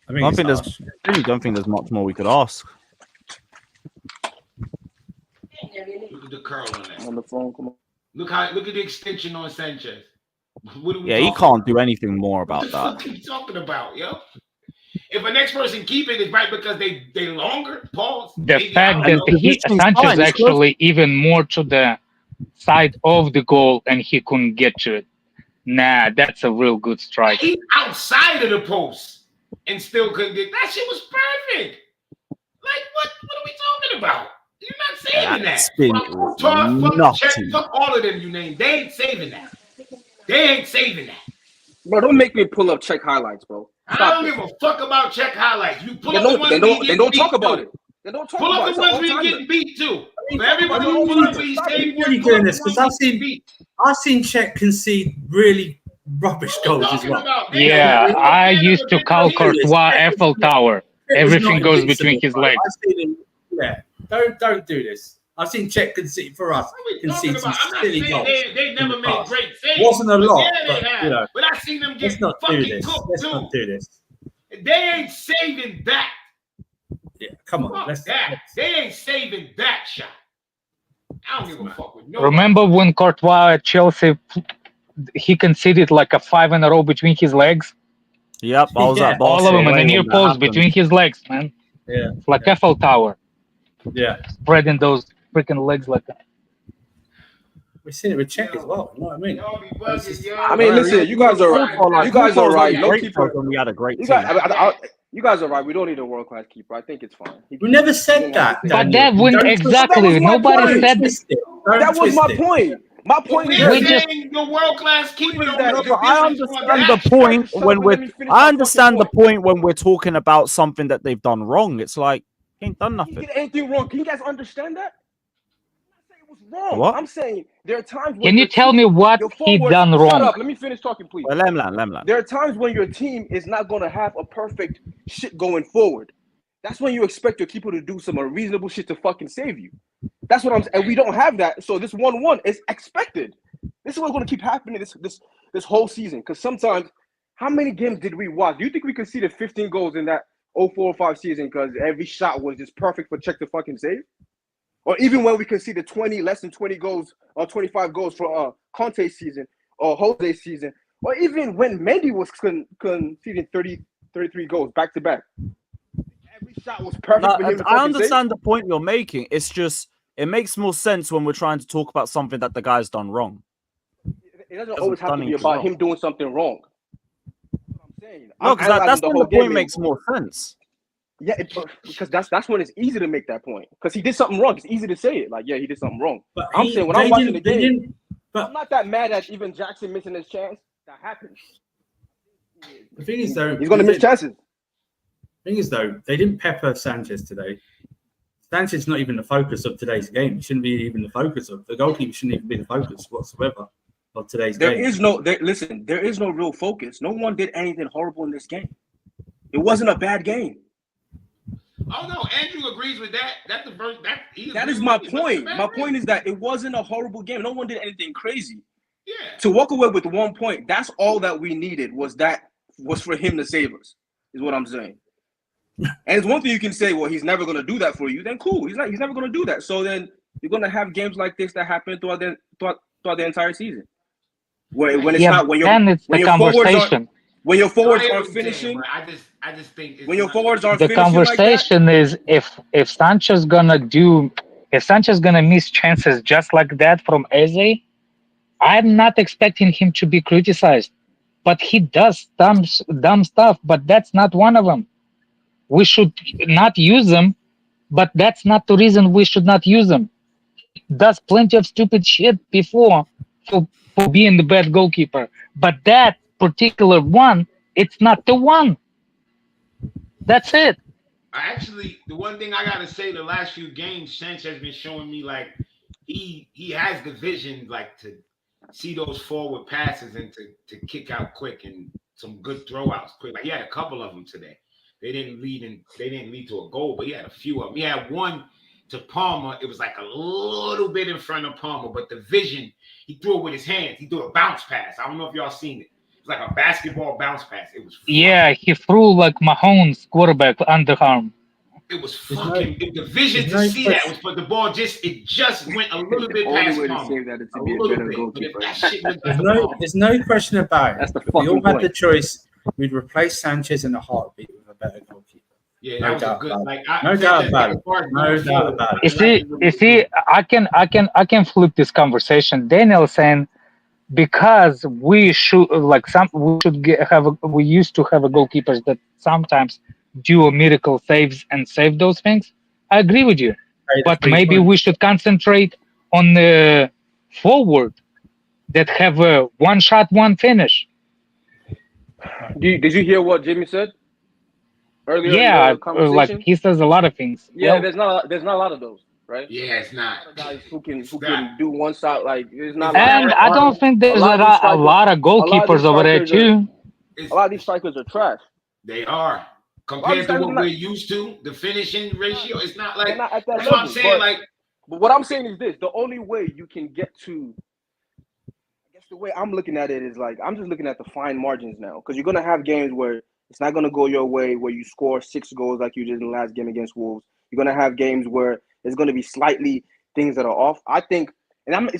I really don't think there's much more we could ask. Look at the curl on that. On the phone, come on. Look at the extension on Sanchez. He can't do anything more about that. What are you talking about, yo? If the next person keep it, it's right because they longer. Pause. The fact that Sanchez actually even more to the side of the goal and he couldn't get to it. Nah, that's a real good strike. He outside of the post and still couldn't get that. Shit was perfect. Like what are we talking about? You're not saving that. Fuck all of them you named. They ain't saving that. Bro, don't make me pull up check highlights, bro. Stop I don't give a fuck about check highlights. You pull up the ones they don't talk about it. They don't talk about it. Pull up the ones where you get beat too. For everybody who pull up where you say really doing this because I've seen Czech concede really rubbish goals as well. Yeah, I used to call Courtois Eiffel Tower. Everything goes between his legs. Yeah, don't do this. I've seen Czech concede for us. Concede some silly goals. They never made great saves. Wasn't a lot, but I seen them get fucking cooked Let's too. not do this. They ain't saving that. Yeah, come on. They ain't saving that shot. I don't give a fuck with no. Remember when Courtois at Chelsea, he conceded like a 5 in a row between his legs? Yep, I was at all of them in the near post between his legs, man. Yeah, it's like Eiffel Tower. Yeah, spreading those freaking legs like that. We've seen it with Czech as well. You know what I mean? I mean, listen, you guys are right. You guys are right. No keeper. We had a great team. You guys are right. We don't need a world-class keeper. I think it's fine. We never said that. But that wouldn't exactly. Nobody said this. That was my point. My point is the world-class keeper. I understand the point when the point when we're talking about something that they've done wrong. It's like he ain't done nothing. He did anything wrong. Can you guys understand that? Wrong. What? I'm saying there are times when can you tell me what he done wrong? Shut up. Let me finish talking, please. Well, there are times when your team is not going to have a perfect shit going forward. That's when you expect your keeper to do some unreasonable shit to fucking save you. That's what I'm saying. And we don't have that. So this 1-1 is expected. This is what's going to keep happening this whole season. Because sometimes, how many games did we watch? Do you think we conceded 15 goals in that 04-05 season because every shot was just perfect for Czech to fucking save? Or even when we conceded less than 20 goals or 25 goals for Conte's season or Jose's season, or even when Mendy was conceding 33 goals back to back. Every shot was perfect for him. I understand the point you're making. It's just, it makes more sense when we're trying to talk about something that the guy's done wrong. It doesn't always have to be about him doing something wrong. That's what I'm saying. No, because that's when the point makes more sense. Yeah, because that's when it's easy to make that point. Because he did something wrong. It's easy to say it. Like, yeah, he did something wrong. But I'm saying when I'm watching the game, I'm not that mad at even Jackson missing his chance. That happened. The thing is, though, he's going to miss chances. The thing is, though, they didn't pepper Sanchez today. Sanchez is not even the focus of today's game. He shouldn't be even the focus of the goalkeeper. Shouldn't even be the focus whatsoever of today's game. There is no real focus. No one did anything horrible in this game. It wasn't a bad game. Oh no, Andrew agrees with that. That is my point. My point is that it wasn't a horrible game. No one did anything crazy. Yeah. To walk away with 1 point, that's all that we needed was for him to save us, is what I'm saying. And it's one thing you can say, well, he's never going to do that for you. Then cool, he's never going to do that. So then you're going to have games like this that happen throughout the entire season. When your forwards aren't finishing. I just think when your forwards aren't the finishing conversation like that, is if Sanchez gonna miss chances just like that from Eze, I'm not expecting him to be criticized. But he does dumb stuff, but that's not one of them. We should not use them, but that's not the reason we should not use them. He does plenty of stupid shit before for being the bad goalkeeper. But that particular one, it's not the one. That's it. The one thing I gotta say, the last few games, Sanchez has been showing me like he has the vision like to see those forward passes and to kick out quick and some good throwouts quick. Like he had a couple of them today. They didn't lead to a goal, but he had a few of them. He had one to Palmer. It was like a little bit in front of Palmer, but the vision, he threw it with his hands. He threw a bounce pass. I don't know if y'all seen it. Like a basketball bounce pass. It was fun. Yeah, he threw like Mahomes quarterback underarm. It was fucking the vision to see that was, but the ball just went a little bit past There's no question about it. That's the if we all fucking had the choice, we'd replace Sanchez in a heartbeat with a better goalkeeper. Yeah, No that was doubt a good. about Like, No doubt about it. No doubt about it. You see, I can flip this conversation. Daniel saying because we should we used to have a goalkeepers that sometimes do a miracle saves and save those things. I agree with you, but maybe we should concentrate on the forward that have a one shot, one finish. Did you hear what Jimmy said earlier in Yeah, the conversation? like he says a lot of things. Yeah, Well, there's not a lot of those, right? Yeah, it's not. A lot of guys who can not. do one shot. Like there's not. and I don't think there's lot of these a lot of goalkeepers over there too. A lot of these strikers are trash. They are. Compared to what we're used to, the finishing ratio, it's not like. Not at that that's level, what I'm saying. But what I'm saying is this: the only way you can get to, I guess the way I'm looking at it is like I'm just looking at the fine margins now, because you're gonna have games where it's not gonna go your way, where you score 6 goals like you did in the last game against Wolves. You're gonna have games where there's gonna be slightly things that are off. I think, and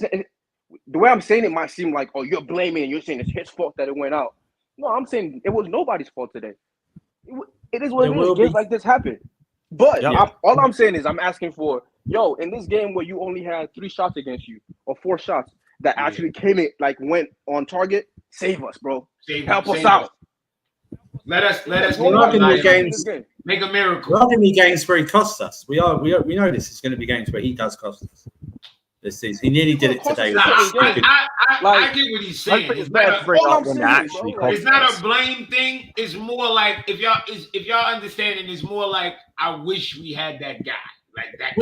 the way I'm saying it might seem like, oh, you're blaming and you're saying it's his fault that it went out. No, I'm saying it was nobody's fault today. It is what it is. Games like this happen. But all I'm saying is I'm asking for, in this game where you only had 3 shots against you or 4 shots that actually went on target, save us, bro. Help us out. Let us make a miracle. We're not going to be games where he costs us. We know this is going to be games where he does cost us. This is he nearly did it today. I get what he's saying. It's not a blame thing. It's more like if y'all understanding, it's more like I wish we had that guy like that.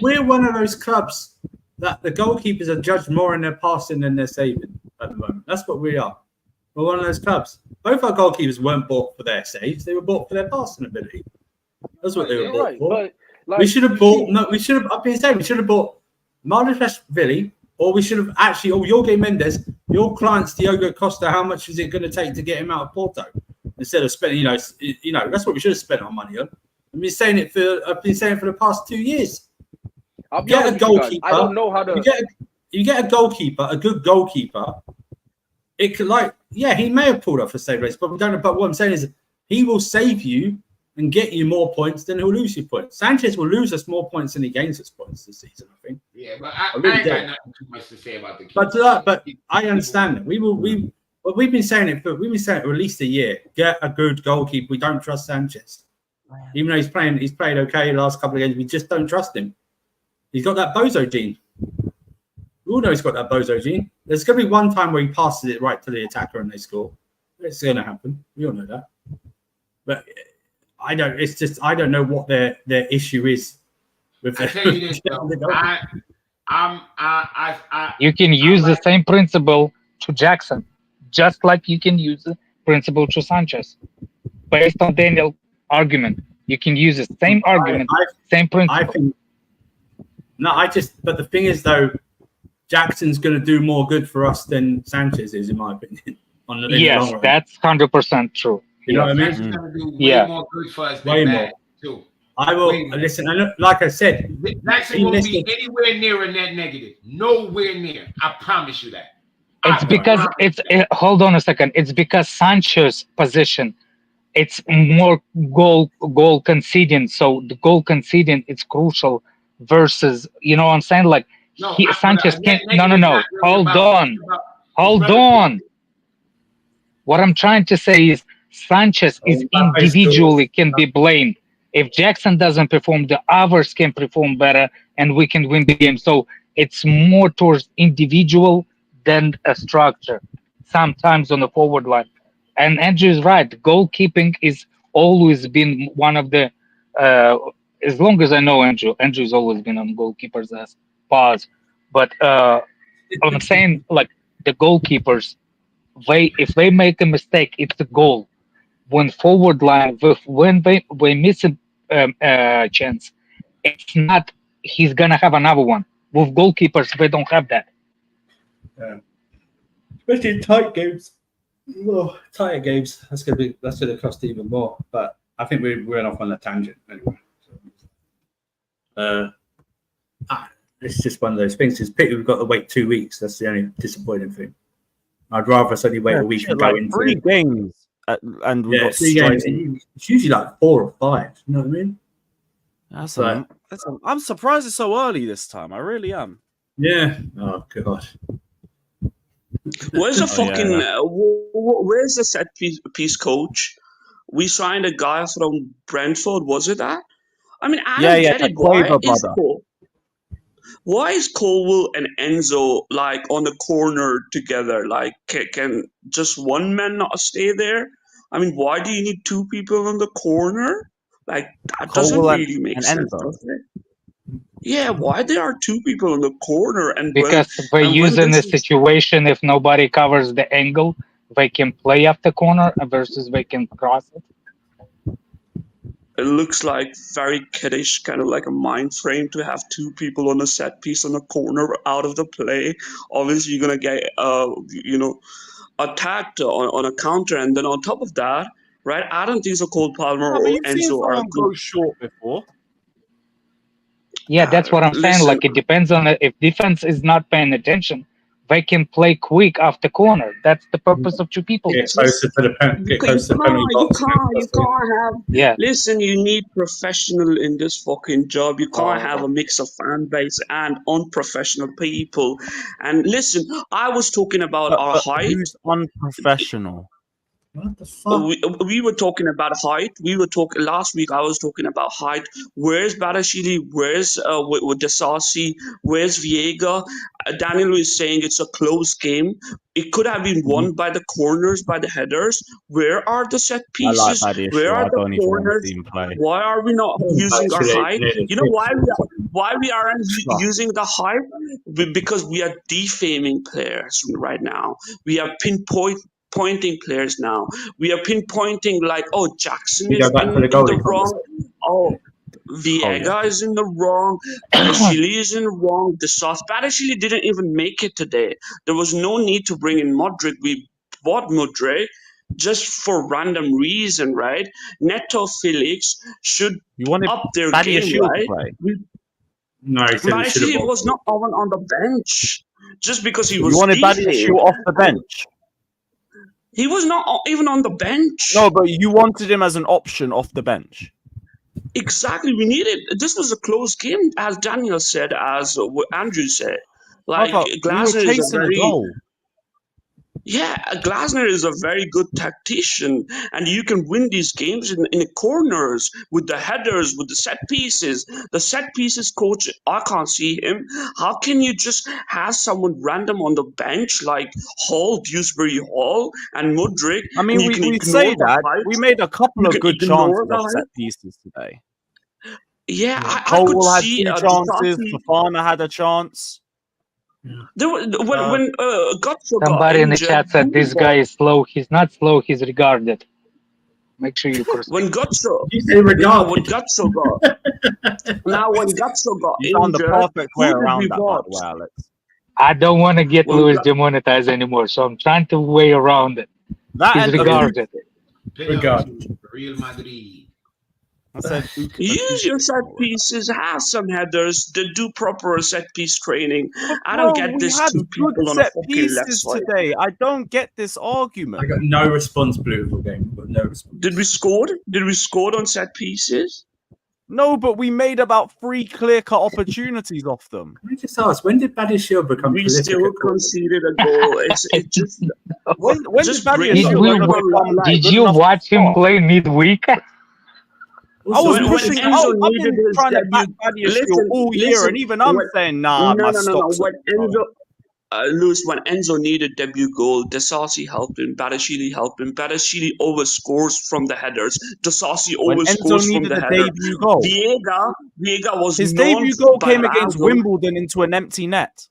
We're one of those clubs that the goalkeepers are judged more in their passing than their saving at the moment. That's what we are. We're one of those clubs. Both our goalkeepers weren't bought for their saves; they were bought for their passing ability. That's what they were bought for. We should have bought. No, we should have. I've been saying we should have bought Marlon, or we should have actually. Oh, Jorge Mendes, your client's Diogo Costa. How much is it going to take to get him out of Porto? Instead of spending, that's what we should have spent our money on. I've been saying it for the past 2 years. Get a goalkeeper. I don't know how to. You get a goalkeeper, a good goalkeeper. It could he may have pulled off a save race, but we don't know. But what I'm saying is he will save you and get you more points than he'll lose you points. Sanchez will lose us more points than he gains us points this season, I think. Yeah, but I ain't got nothing too much to say about the keeper. But I understand that. We've been saying it for at least a year. Get a good goalkeeper. We don't trust Sanchez. Even though he's played okay the last couple of games, we just don't trust him. He's got that bozo gene. We all know he's got that bozo gene. There's going to be one time where he passes it right to the attacker and they score. It's going to happen. We all know that. But I don't know what their issue is. With I tell you this, though. You can use the same principle to Jackson, just like you can use the principle to Sanchez. Based on Daniel's argument, you can use the same argument, same principle. But the thing is, though, Jackson's going to do more good for us than Sanchez is, in my opinion. Yes, that's 100% true. You know what I mean? Jackson's going to do way more good for us than that, too. I will listen. Like I said, Jackson won't be anywhere near a net negative. Nowhere near. I promise you that. It's because hold on a second. It's because Sancho's position, it's more goal conceding. So the goal conceding is crucial versus, you know what I'm saying? Like Sanchez can't. No. Hold on. What I'm trying to say is Sanchez is individually can be blamed. If Jackson doesn't perform, the others can perform better, and we can win the game. So it's more towards individual than a structure. Sometimes on the forward line, and Andrew is right. Goalkeeping is always been one of the. As long as I know Andrew's always been on goalkeepers as pause. But I'm saying like the goalkeepers, if they make a mistake, it's a goal. When forward line, when they miss a chance, it's not. He's gonna have another one. With goalkeepers, they don't have that. Especially in tight games. Oh, tighter games. That's gonna cost even more. But I think we went off on a tangent anyway. It's just one of those things. It's pity we've got to wait 2 weeks. That's the only disappointing thing. I'd rather us only wait a week and go into 3 games. and we got 3 games. straight. It's usually like 4 or 5. You know what I mean? I'm surprised it's so early this time. I really am. Yeah. Oh god. Where's the fucking? Where's the set piece coach? We signed a guy from Brentford. Was it that? I mean, I don't get it. Why is Colwell and Enzo like on the corner together? Like, can just one man not stay there? I mean, why do you need 2 people on the corner? Like, that doesn't really make sense, does it? Yeah, why there are 2 people on the corner? And because they use in a situation if nobody covers the angle, they can play up the corner versus they can cross it. It looks like very kiddish, kind of like a mind frame to have 2 people on a set piece on the corner out of the play. Obviously, you're gonna get attacked on a counter, and then on top of that, right? I don't think so. Cole Palmer or Enzo are go short before. Yeah, that's what I'm saying. Like, it depends on if defense is not paying attention, they can play quick off the corner. That's the purpose of 2 people. Get closer to the penalty box. You can't have. Yeah. Listen, you need professional in this fucking job. You can't have a mix of fan base and unprofessional people. And listen, I was talking about our height. Who's unprofessional? What the fuck? We were talking about height. We were talking last week. I was talking about height. Where's Badashili? Where's with Desasi? Where's Viega? Daniel is saying it's a close game. It could have been won by the corners, by the headers. Where are the set pieces? Where are the corners? Why are we not using our height? You know why we aren't using the height? Because we are defaming players right now. We are pinpointing players now. We are pinpointing like, oh, Jackson is in the wrong. Oh, Viega is in the wrong. Badashili is in the wrong. Badashili didn't even make it today. There was no need to bring in Modric. We bought Modric just for random reason, right? Neto Felix should up their game, right? No, Badashili was not even on the bench just because he was. You wanted Badashili off the bench. He was not even on the bench. No, but you wanted him as an option off the bench. Exactly. We needed. This was a close game, as Daniel said, as Andrew said. Like, Glasner is a very. Yeah, Glasner is a very good tactician, and you can win these games in the corners, with the headers, with the set pieces. The set pieces coach, I can't see him. How can you just have someone random on the bench like Hall, Dewsbury Hall, and Modric? I mean, we say that. We made a couple of good chances of set pieces today. Yeah, Cole had 2 chances. Fofana had a chance. There were, when Gotso somebody in the chat said this guy is slow. He's not slow. He's regarded. Make sure you cross. When Gotso, you say regarded. When Gotso got when Gotso got you found the perfect way around that, by the way, Alex. I don't want to get Lewis demonetized anymore, so I'm trying to way around it. He's regarded. Regarded. Real Madrid. Use your set pieces, have some headers, do proper set piece training. I don't get this 2 people on a fucking left side today. I don't get this argument. I got no response, Blue game. But no response. Did we score? Did we score on set pieces? No, but we made about 3 clear-cut opportunities off them. Can I just ask, when did Badashili become We still conceded a goal. It's just when just did you watch him play midweek? I was pushing. I've been trying to back Badashili all year, and even I'm saying, nah, my stocks. Lewis, when Enzo needed debut goal, Desasi helped him, Badashili helped him. Badashili always scores from the headers. Desasi always scores from the header. Debut goal. Viega was his debut goal came against Wimbledon into an empty net.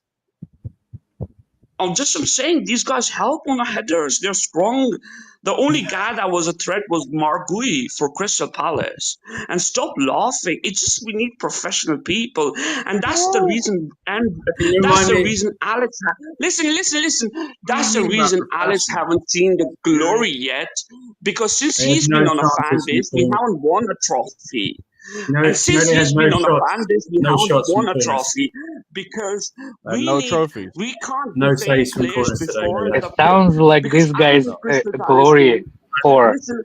I'm saying these guys help on the headers. They're strong. The only guy that was a threat was Margui for Crystal Palace. And stop laughing. It's just we need professional people, and that's the reason. And that's the reason Alex. Listen. That's the reason Alex haven't seen the glory yet, because since he's been on a fan base, we haven't won a trophy. And since he's been on a fan base, we haven't won a trophy because we can't. No face from corners today. It sounds like this guy's glory 4. Listen,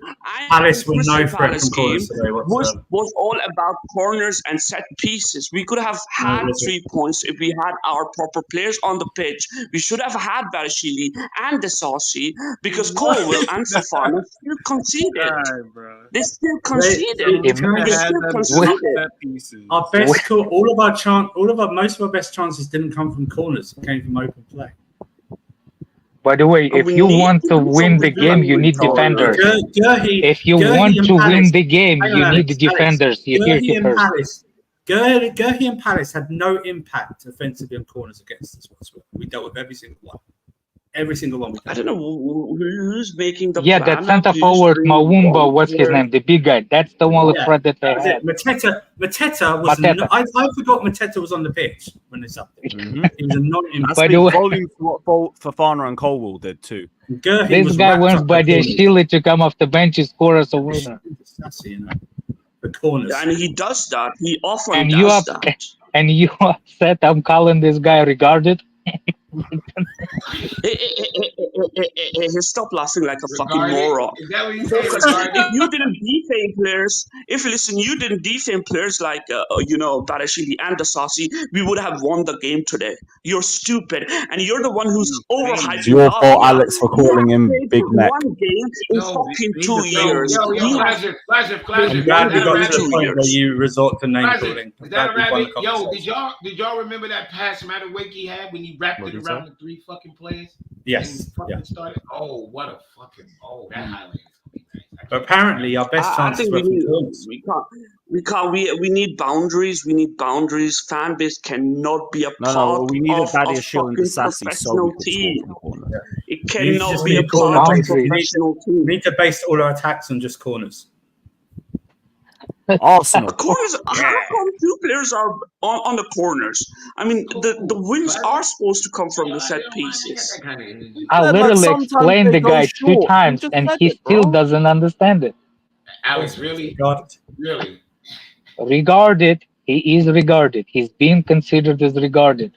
Palace were no Crystal threat Palace from game corners today whatsoever. was all about corners and set pieces. We could have had was it? 3 points if we had our proper players on the pitch. We should have had Barashili and Desaucy because Colwell and Safana still conceded. Alright, bro. They still They conceded. They kind of Had still them conceded. set pieces. our best, most of our best chances didn't come from corners. It came from open play. By the way, if we you need want to to do win the something game, you with need corners. defenders. If you Gurhey want and to win Palace- the game, Hang you on, need Alex, defenders. You hear Gurhey it and first. Palace. Gurhey and Palace had no impact offensively on corners against us whatsoever. We dealt with every single one. Every single one. I don't know who's making the Yeah, plan that center up, who's forward, bringing Mawumba, one what's his player. name? The big guy. That's the only Yeah, threat that they That's had. it. Mateta was. Mateta. I forgot Mateta was on the pitch when this happened. Mhm. He was a non-impact. By the way- volumes what Fofana and Colwell did too. Gurhey This was guy wrapped wants up the corners. Badiashile to come off the bench and score us a winner. Sassy, you know. The corners. And he does that. He often And you does are- that. And you said I'm calling this guy regarded. Hey, stop laughing like a fucking Regarded? moron. Is that what you say? Focus. Regarded? If you didn't defame players, you didn't defame players like Barashili and Desaucy, we would have won the game today. You're stupid, and you're the one who's overhyped. It's your fault, Alex, for calling him played Big Neck. One game in No, fucking they 2 just- years. Yo, You have- Flasher. I'm glad we Is that got a to the rabbit? point where you resort to name Flasher, calling. I'm is that a glad we won rabbit? the Yo, conversation. did y'all remember that pass Mattawake he had when he wrapped What it did around you the 3 fucking players? Yes. And fucking Yeah. started. Oh, what a fucking that highlight is gonna be nice. But apparently, our best I chances think were we from need, corners. we need boundaries. We need boundaries. Fan base cannot be a No, part we needed of a Badiashile and fucking Desaucy so professional we could score team. from corner. It We cannot just be a need corner part of a boundaries. professional We team. need to base all our attacks on just corners. Arsenal. Corners. How come 2 players are on the corners? I mean, the wins are supposed to come from the set pieces. I Yeah, but literally sometimes explained they the go guy 2 short. times You just and said he it, still bro. doesn't understand it. Alex, really? God. Really? Regarded, he is regarded. He's being considered as regarded.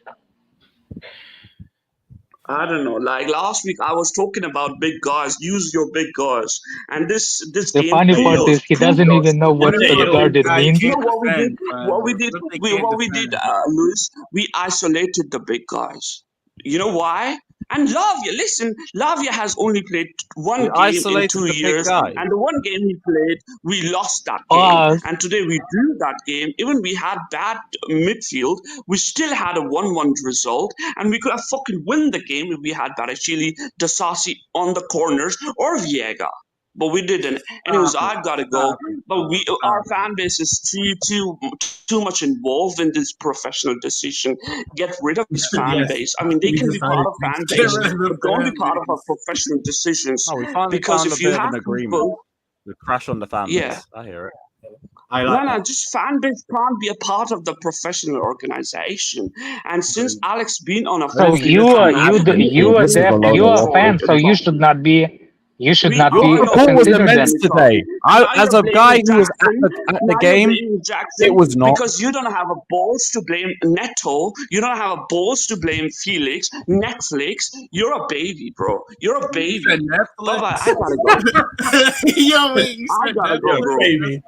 I don't know. Like last week, I was talking about big guys. Use your big guys. And this The game funny part proved is he doesn't us. even know what What are you regarded guys means. You can't know what we did? defend, man. What we did? Look, they can't defend. Luis? We isolated the big guys. You know why? And Lavia has only played one We game in isolated 2 the big years, guy. and the one game he played, we lost that game. Pause. And today we drew that game. Even we had bad midfield, we still had a 1-1 result, and we could have fucking win the game if we had Barashili, Desaucy on the corners or Viega. But we didn't. Anyways, I've got to go. But our fan base is too much involved in this professional decision. Get rid of this fan Yes. base. I mean, they We can be decided part of to fan get base, rid of the but don't be fan part of our base. professional decisions. Oh, we finally Because found if a you bit of have an agreement. people, The crash on the fan base. Yeah. I hear it. I like no, that. just fan base can't be a part of the professional organization. And since Alex been on a So fucking you are This is a load of a fan, so you should not be We be are Your not report was considered immense then. today. Now As you're a guy who was blaming at the Now you're game, blaming Jackson it was not. because you don't have a balls to blame Neto. You don't have a balls to blame Felix, Netflix. You're a baby, bro. You're a baby. Bye-bye. I gotta go. Yo, wait, you I said gotta that, go, bro. That's crazy.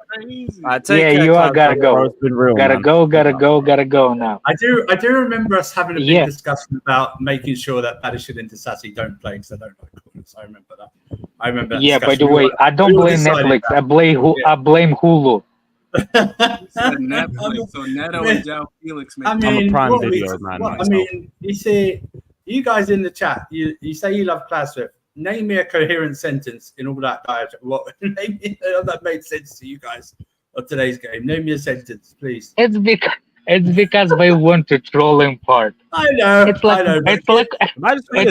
Take Yeah, care, you are Cloud, gotta bro. go. It's been real, Gotta man. go now. I do remember us having a big Yeah. discussion about making sure that Padishid and Desaucy don't play because I don't like corners. I remember that. I remember that Yeah, by discussion. the way, I don't we all blame decided Netflix. that. I blame Hulu. Said Netflix, so Neto and João Felix make I mean, Prime what Video we- man what- I myself. mean, you see, you guys in the chat, you say you love Claswell. Name me a coherent sentence in all that diatribe. What name me that made sense to you guys of today's game? Name me a sentence, please. It's because they want to troll in part. I know. It's like I know. but it's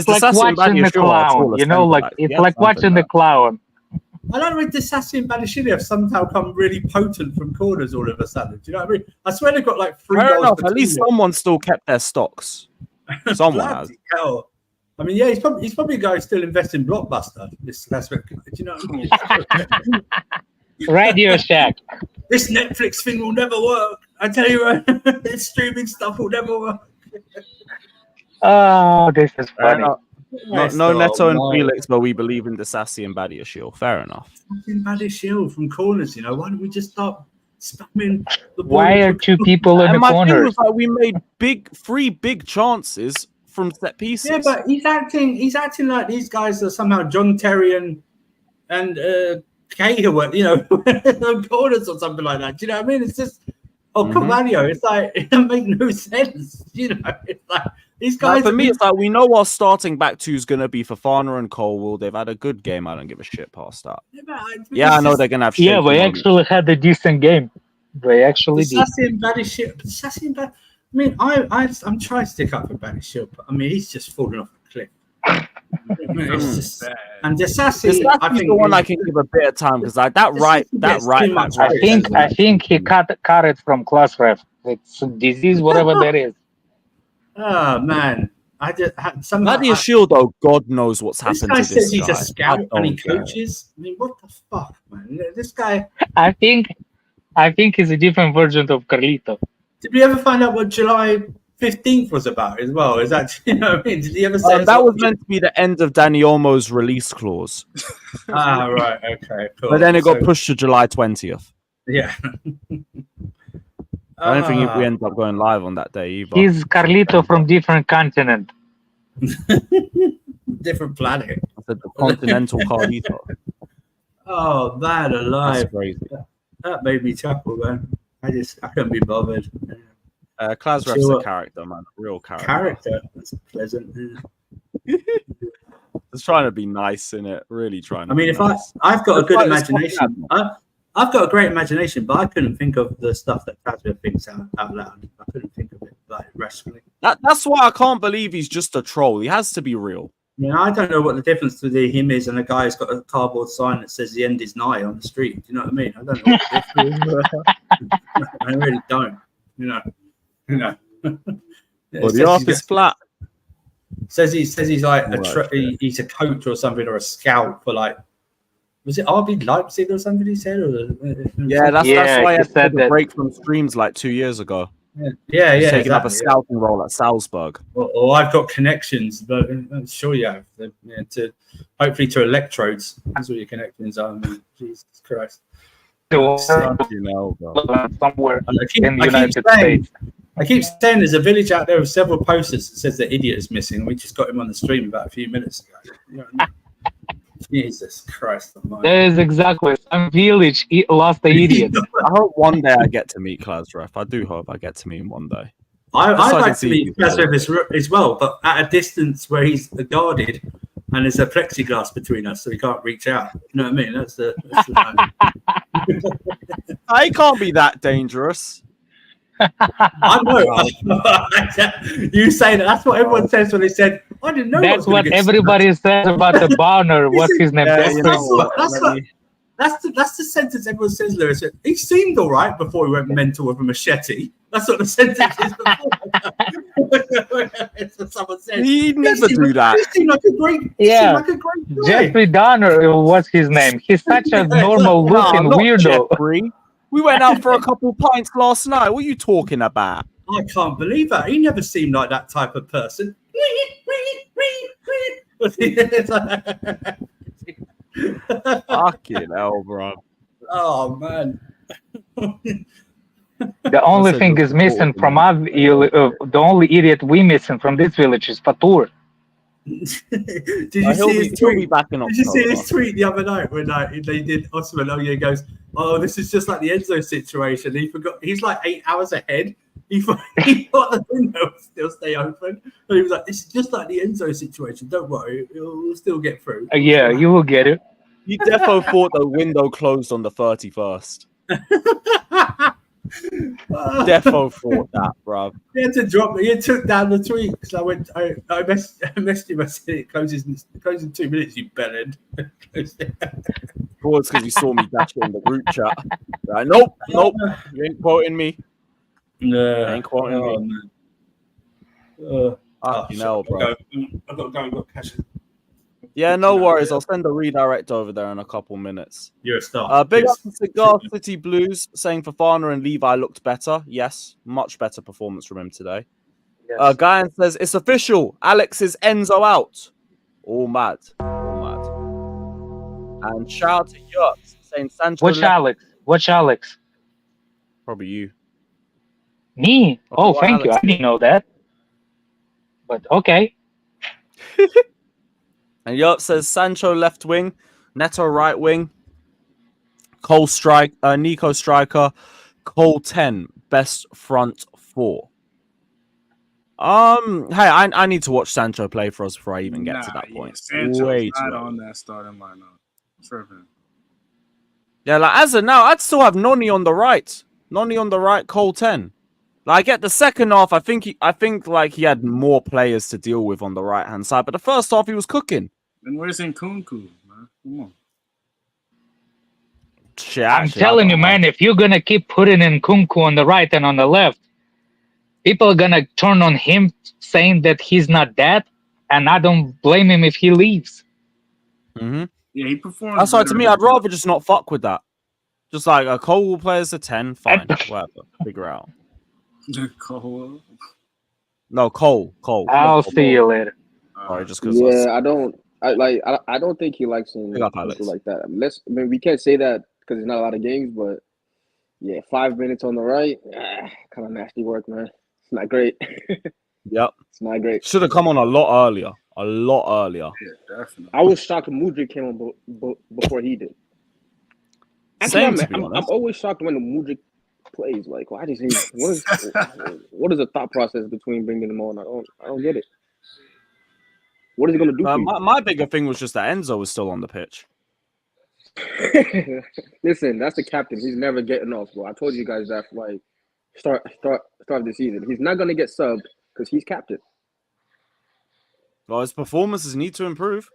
like It's watching the clown. You know, like it's like watching the clown. I don't know if Desaucy and Badashili have somehow come really potent from corners all of a sudden. Do you know what I mean? I swear they've got like 3 Fair goals. enough. At between least them. someone still kept their stocks. Someone has. Bloody hell. I mean, yeah, he's probably a guy who still invests in Blockbuster. That's what, do you know what I mean? Radio Shack. This Netflix thing will never work. I tell you, this streaming stuff will never work. Oh, this is funny. No Neto and Felix, but we believe in Disassi and Badiashile. Fair enough. Badiashile from corners, why don't we just start spamming the ball? Why are two people in And the my thing corners? was like, we made three big chances from set pieces. Yeah, but he's acting like these guys are somehow John Terry and Cahill, corners or something like that. Do you know what I mean? It's just Carvalho. It's like it doesn't make no sense. It's like these guys. For me, it's like we know our starting back two is gonna be Fofana and Colwill. They've had a good game. I don't give a shit past that. Yeah, I know they're gonna have. Yeah, they actually had a decent game. They actually did. Sassy and Badiashile. I mean, I'm trying to stick up for Badiashile, but I mean, he's just falling off a cliff. It's just, and Disassi, I think the one I can give a bit of time because like that right back. I think he cut it from class ref. It's a disease, whatever that is. Oh man, I just somehow. Badiashile, though, God knows what's happened to this guy. This guy says he's a scout and he coaches. I mean, what the fuck, man? This guy. I think he's a different version of Carlito. Did we ever find out what July 15th was about as well? Is that, what I mean? Did he ever say that was meant to be the end of Danny Olmo's release clause? Right, okay, cool. But then it got pushed to July 20th. Yeah. I don't think we ended up going live on that day either. He's Carlito from different continent. Different planet. I said the continental Carlito. Oh man, alive! That's crazy. That made me chuckle, man. I couldn't be bothered. Klasref's a character, man. A real character. That's pleasant. Just trying to be nice in it. Really trying. I mean, if nice. I've got a good imagination. I've got a great imagination, but I couldn't think of the stuff that Klasref thinks out loud. I couldn't think of it like restfully. That's why I can't believe he's just a troll. He has to be real. I don't know what the difference between him is and a guy who's got a cardboard sign that says the end is nigh on the street. Do you know what I mean? I don't know what the difference is. I really don't. Well, the earth is flat. Says he's like he's a coach or something or a scout for like, was it RB Leipzig or something he said? That's why I had to break from streams like 2 years ago. Yeah. Taking up a scouting role at Salzburg. Or I've got connections, but I'm sure you have. Hopefully to electrodes. That's what your connections are. I mean, Jesus Christ. Somewhere in the United States. I keep saying there's a village out there with several posters that says the idiot is missing. We just got him on the stream about a few minutes ago. You know what I mean? Jesus Christ. That is exactly some village lost the idiot. I hope one day I get to meet Klasref. I do hope I get to meet him one day. I'd like to meet Klasref as well, but at a distance where he's guarded and there's a plexiglass between us so he can't reach out. You know what I mean? That's the I can't be that dangerous. I know. You say that. That's what everyone says when they said, I didn't know. That's what everybody says about the Bowner. What's his name? That's the sentence everyone says, Lewis. He seemed all right before he went mental with a machete. That's what the sentence is before. That's what someone said. He'd never do that. He seemed like a great guy. Jeffrey Dahmer, what's his name? He's such a normal looking weirdo. Jeffrey. We went out for a couple pints last night. What are you talking about? I can't believe that. He never seemed like that type of person. Fucking hell, bro. Oh, man. The only thing is missing from us, the only idiot we missing from this village is Fatur. Did you see his tweet? Did you see his tweet the other night when they did Osman? Oh, yeah, he goes, oh, this is just like the Enzo situation. He forgot. He's like 8 hours ahead. He thought the window would still stay open. But he was like, this is just like the Enzo situation. Don't worry. We'll still get through. Yeah, you will get it. You defo thought the window closed on the 31st. Defo thought that, bro. He had to drop me. He took down the tweet because I messaged him. I said it closes in 2 minutes. You bellend. It's because you saw me dash it in the group chat. Like, nope, you ain't quoting me. No, ain't quoting me. bro. I've got to go and got cash. Yeah, no worries. I'll send a redirect over there in a couple minutes. You're a star. Big up to Cigar City Blues saying Fofana and Levi looked better. Yes, much better performance from him today. Yes. Guyan says, it's official. Alex is Enzo out. All mad. And shout out to Yurts saying Sancho. Which Alex? Probably you. Me? Okay, Oh, why thank you. I Alex? didn't know that. But okay. And Yurts says Sancho left wing, Neto right wing, Nico striker, Cole 10 best front four. Hey, I need to watch Sancho play for us before I even get to that point. Sancho's Way not too on early. that starting lineup. Tripping. Yeah, like as of now, I'd still have Noni on the right. Cole 10. Like, I get the second half. I think he had more players to deal with on the right hand side, but the first half he was cooking. And where's Nkunku, man? Come on. Shit, I'm actually, telling you, man, if you're gonna keep putting in Kunku on the right and on the left, people are gonna turn on him saying that he's not that, and I don't blame him if he leaves. Mm-hmm. Yeah, he performs. That's why to me, I'd rather just not fuck with that. Just like a Cole will play as a 10, fine, whatever, figure out. Cole. No, Cole. I'll see you later. Sorry, just because. Yeah, I don't think he likes him Big up, Alex. like that. I mean, we can't say that because there's not a lot of games, but yeah, 5 minutes on the right, kind of nasty work, man. It's not great. Yep, it's not great. Should have come on a lot earlier. Yeah, definitely. I was shocked Mudryk came on before he did. Actually, Same, I'm always shocked when Mudryk plays. Like, why does he? What is the thought process between bringing him on? I don't get it. What is he gonna do for you? My bigger thing was just that Enzo was still on the pitch. Listen, that's the captain. He's never getting off, bro. I told you guys that like start of the season. He's not gonna get subbed because he's captain. Well, his performances need to improve.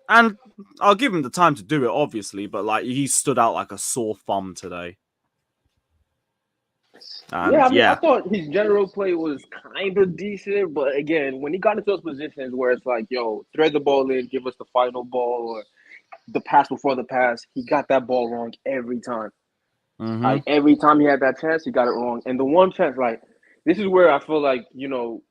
And I'll give him the time to do it, obviously, but like he stood out like a sore thumb today. And, I thought his general play was kind of decent, but again, when he got into those positions where it's like, yo, thread the ball in, give us the final ball, or the pass before the pass, he got that ball wrong every time. Mm-hmm. Like every time he had that chance, he got it wrong. And the one chance, like this is where I feel like the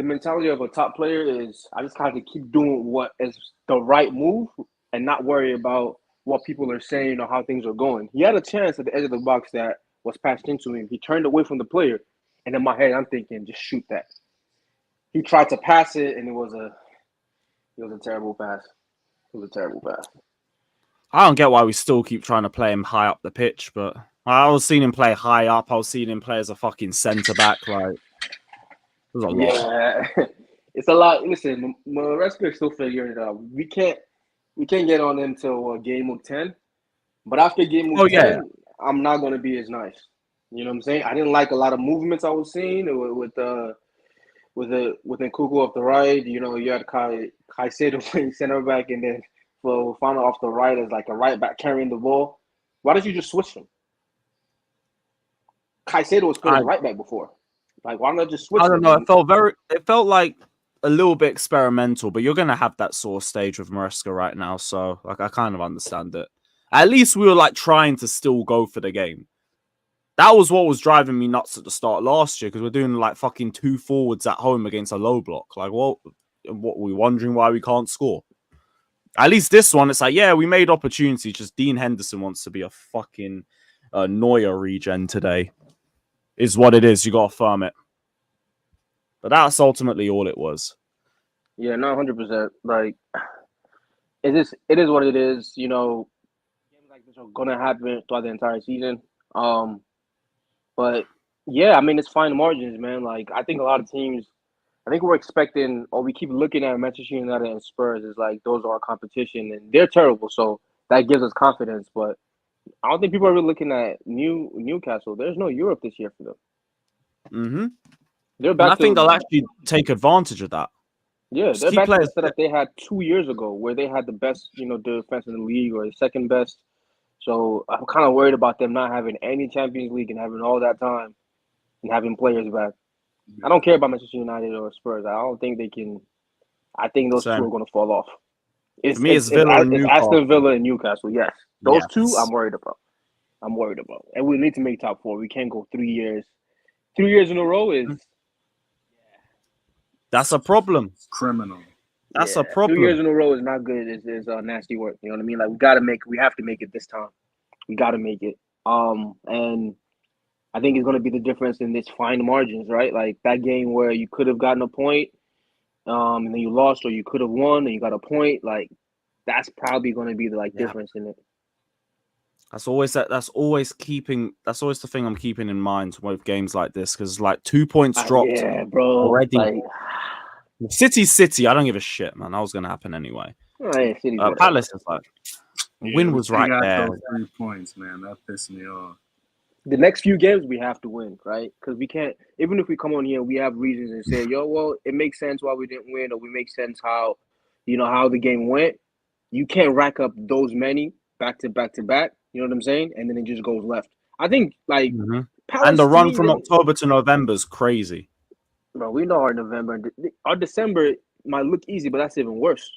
mentality of a top player is I just have to keep doing what is the right move and not worry about what people are saying or how things are going. He had a chance at the edge of the box that was passed into him. He turned away from the player, and in my head, I'm thinking, just shoot that. He tried to pass it, and it was a terrible pass. I don't get why we still keep trying to play him high up the pitch, but I was seeing him play high up. I was seeing him play as a fucking centre back. Like, there's a lot. Yeah, it's a lot. Listen, Maresca is still figuring it out. We can't get on him till game of 10. But after game of 10, I'm not going to be as nice. You know what I'm saying? I didn't like a lot of movements I was seeing with Nkunku off the right. You know, you had Caicedo playing center back, and then Fofana off the right as like a right back carrying the ball. Why don't you just switch them? Caicedo was playing right back before. Like, why not just switch? I don't know. It felt like a little bit experimental, but you're gonna have that sort of stage with Maresca right now, so like I kind of understand it. At least we were like trying to still go for the game. That was what was driving me nuts at the start last year because we're doing like fucking 2 forwards at home against a low block. Like, what were we wondering why we can't score? At least this one, it's like, yeah, we made opportunities. Just Dean Henderson wants to be a fucking Neuer regen today. Is what it is. You got to firm it. But that's ultimately all it was. Yeah, no, 100%. Like, it is what it is. You know, games like this are gonna happen throughout the entire season. But yeah, I mean, it's fine margins, man. Like, I think a lot of teams, I think we're expecting, or we keep looking at Manchester United and Spurs as like those are our competition, and they're terrible. So that gives us confidence. But I don't think people are really looking at Newcastle. There's no Europe this year for them. Mm-hmm. They're back. And I think they'll actually take advantage of that. Yeah, Just they're keep back to playing. the setup they had 2 years ago, where they had the best, defense in the league or the second best. So I'm kind of worried about them not having any Champions League and having all that time and having players back. I don't care about Manchester United or Spurs. I don't think they can. I think those two are going to fall off. For me, it's Villa and Newcastle. Aston Villa and Newcastle. Yes, those two I'm worried about. And we need to make top 4. We can't go 3 years. 3 years in a row is. That's a problem. Criminal. That's a 2 problem. years in a row is not good. It's nasty work. You know what I mean? Like we have to make it this time. We got to make it. And I think it's going to be the difference in this fine margins, right? Like that game where you could have gotten a point, and then you lost, or you could have won and you got a point. Like that's probably going to be the difference in it. That's always That's always the thing I'm keeping in mind with games like this, because 2 points dropped bro. already. Like, City. I don't give a shit, man. That was going to happen anyway. Palace is win was right there. Those 3 points, man. That pissed me off. The next few games we have to win, right? Because we can't. Even if we come on here, we have reasons and say, "Yo, well, it makes sense why we didn't win, or we make sense how the game went." You can't rack up those many back to back to back. You know what I'm saying? And then it just goes left. I think and the run from October to November is crazy. Bro, we know our November, our December might look easy, but that's even worse.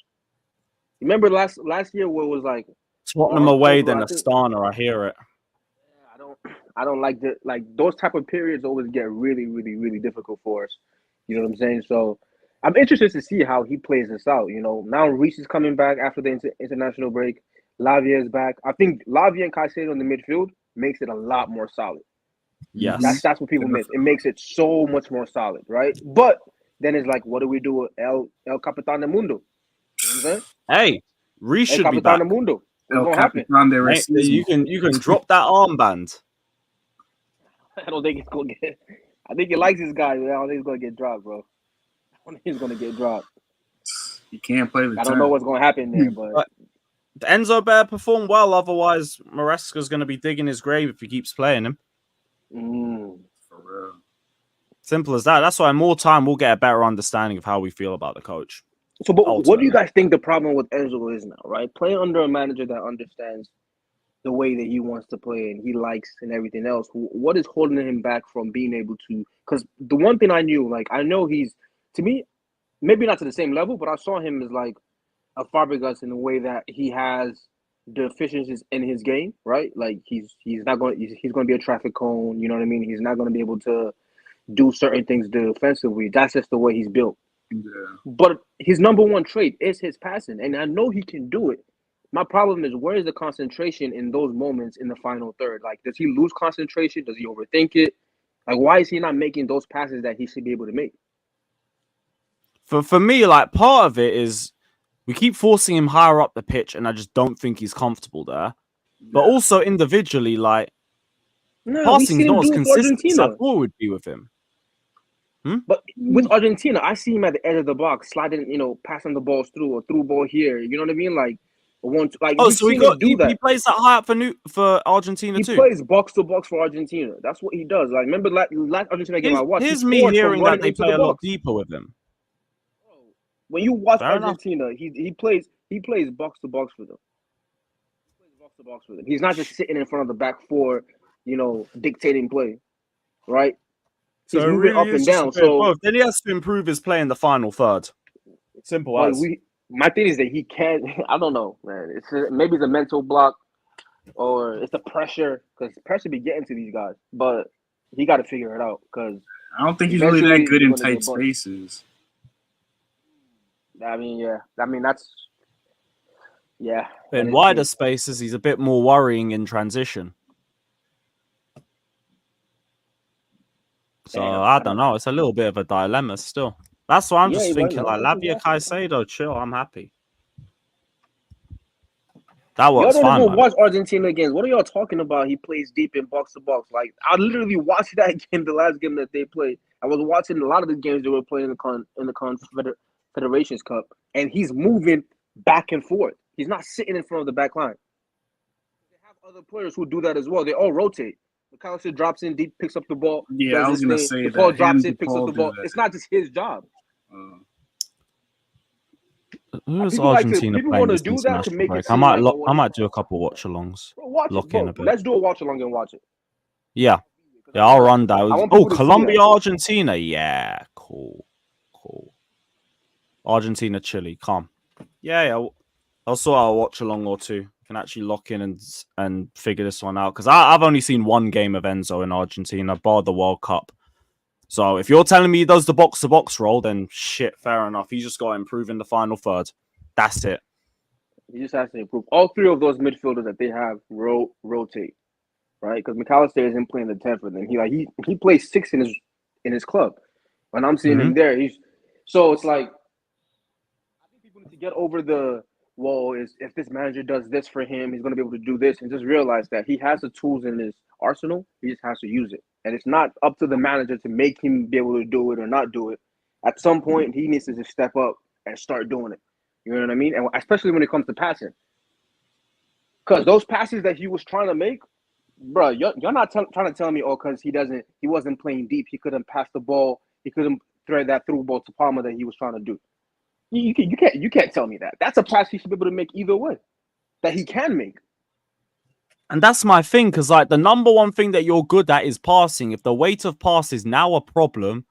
Remember last year where it was like Tottenham away, then Astana. I hear it. I don't like those type of periods always get really, really, really difficult for us. You know what I'm saying? So I'm interested to see how he plays this out. Now Reece is coming back after the international break. Lavia is back. I think Lavia and Caicedo in the midfield makes it a lot more solid. Yes, that's what people miss. It makes it so much more solid, right? But then it's like, what do we do with El Capitan del Mundo? You know what I'm saying? Hey, Reece should be back. Mundo. El What's gonna happen? Capitan You can drop that armband. I don't think it's gonna get. I think he likes this guy, but I don't think he's gonna get dropped, bro. I don't think he's gonna get dropped. You can't play the. I don't know what's gonna happen there, but Enzo Bear performed well. Otherwise, Maresca's gonna be digging his grave if he keeps playing him. For real. Simple as that. That's why more time we'll get a better understanding of how we feel about the coach. So, but what do you guys think the problem with Enzo is now? Right, playing under a manager that understands the way that he wants to play and he likes and everything else. What is holding him back from being able to? Because the one thing I know he's, to me, maybe not to the same level, but I saw him as like a Fabregas in the way that he has deficiencies in his game, right? Like he's going to be a traffic cone. You know what I mean? He's not going to be able to do certain things defensively. That's just the way he's built. Yeah. But his number one trait is his passing, and I know he can do it. My problem is, where is the concentration in those moments in the final third? Like, does he lose concentration? Does he overthink it? Like, why is he not making those passes that he should be able to make? For me, like, part of it is we keep forcing him higher up the pitch, and I just don't think he's comfortable there. Yeah. But also individually, like, passing's not as consistent as I thought it would be with him. But with Argentina, I see him at the edge of the box, sliding, passing the balls through, or through ball here. You know what I mean? Like, so he plays that high up for Argentina too. He plays box to box for Argentina. That's what he does. Like, remember last Argentina game I watched. Here's me hearing that they play a lot deeper with him. When you watch Argentina, he plays box to box for them. He plays box to box for them. He's not just sitting in front of the back four, dictating play, right? He's moving really up and down. So then he has to improve his play in the final third. Simple as. My thing is that he can't. I don't know, man. Maybe it's a mental block, or it's the pressure, because pressure be getting to these guys. But he got to figure it out, because I don't think he's really that good in tight spaces. I mean, yeah. I mean, that's in wider spaces, he's a bit more worrying in transition. So I don't know. It's a little bit of a dilemma still. That's why I'm just thinking, like, Lavia, Caicedo, chill. I'm happy. That works fine. Y'all don't watch Argentina games. What are y'all talking about? He plays deep in box to box. Like, I literally watched that game, the last game that they played. I was watching a lot of the games they were playing in the Confederations Cup, and he's moving back and forth. He's not sitting in front of the back line. They have other players who do that as well. They all rotate. McAllister drops in deep, picks up the ball. Yeah, I was going to say that. Paul drops in, picks up the ball. It's not just his job. Who is Argentina playing this international break? I might do a couple watch-alongs. Lock in a bit. Let's do a watch-along and watch it. Yeah, I'll run down. Oh, Colombia, Argentina. Yeah, cool. Argentina, Chile. Calm. Yeah. I'll sort out a watch-along or two. Can actually lock in and figure this one out, because I've only seen one game of Enzo in Argentina, bar the World Cup. So if you're telling me he does the box-to-box role, then shit, fair enough. He's just got to improve in the final third. That's it. He just has to improve. All three of those midfielders that they have rotate, right? Because McAllister isn't playing the 10 for them. He plays 6 in his club. When I'm seeing him there, so it's like I think people need to get over the if this manager does this for him, he's going to be able to do this, and just realize that he has the tools in his arsenal. He just has to use it, and it's not up to the manager to make him be able to do it or not do it. At some point, he needs to just step up and start doing it. You know what I mean? And especially when it comes to passing, because those passes that he was trying to make, bro, you're not trying to tell me, because he wasn't playing deep, he couldn't pass the ball, he couldn't thread that through ball to Palmer that he was trying to do. You can't tell me that. That's a pass he should be able to make either way, that he can make. And that's my thing, because like the number one thing that you're good at is passing. If the weight of pass is now a problem,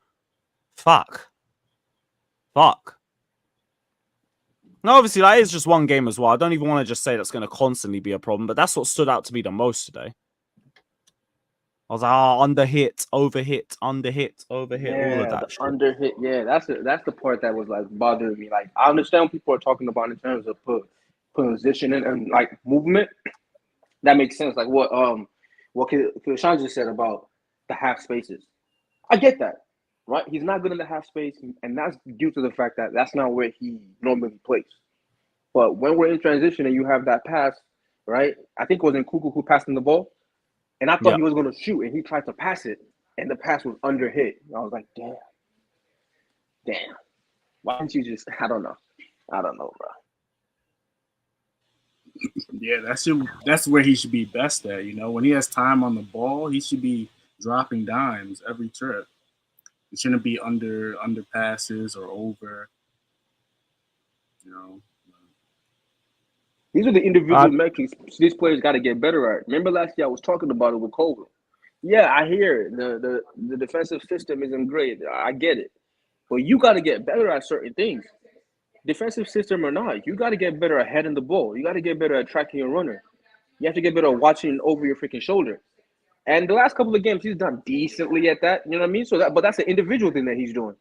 fuck. No, obviously that is just one game as well. I don't even want to just say that's going to constantly be a problem, but that's what stood out to me the most today. I was like, under hit, over hit, under hit, over hit, all of that. Under hit, that's the part that was like bothering me. Like I understand what people are talking about in terms of positioning and like movement. That makes sense. Like what Sean just said about the half spaces. I get that, right? He's not good in the half space, and that's due to the fact that that's not where he normally plays. But when we're in transition and you have that pass, right? I think it was Nkunku who passed him the ball. And I thought he was going to shoot, and he tried to pass it, and the pass was under hit. And I was like, damn. Why didn't you just? I don't know, bro. Yeah, that's where he should be best at. You know, when he has time on the ball, he should be dropping dimes every trip. It shouldn't be under passes or over. You know. These are the individual metrics these players got to get better at. Remember last year I was talking about it with Colvin. Yeah, I hear it. The defensive system isn't great. I get it. But you got to get better at certain things. Defensive system or not, you got to get better at heading the ball. You got to get better at tracking your runner. You have to get better at watching over your freaking shoulder. And the last couple of games, he's done decently at that. You know what I mean? But that's an individual thing that he's doing.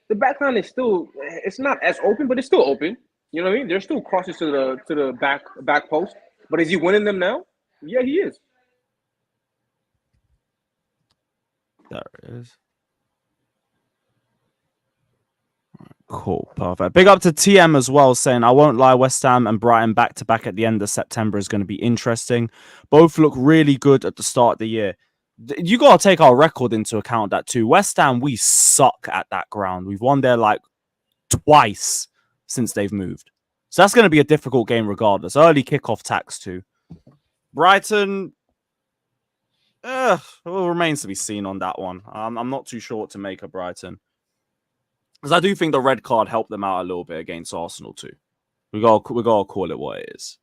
The back line is still, it's not as open, but it's still open. You know what I mean? There's still crosses to the back post. But is he winning them now? Yeah, he is. There it is. Cool, perfect. Big up to TM as well, saying, I won't lie, West Ham and Brighton back-to-back at the end of September is going to be interesting. Both look really good at the start of the year. You got to take our record into account that too. West Ham, we suck at that ground. We've won there like twice since they've moved. So that's going to be a difficult game regardless. Early kickoff tax too. Brighton, it remains to be seen on that one. I'm not too sure what to make of Brighton. Because I do think the red card helped them out a little bit against Arsenal too. We got to call it what it is.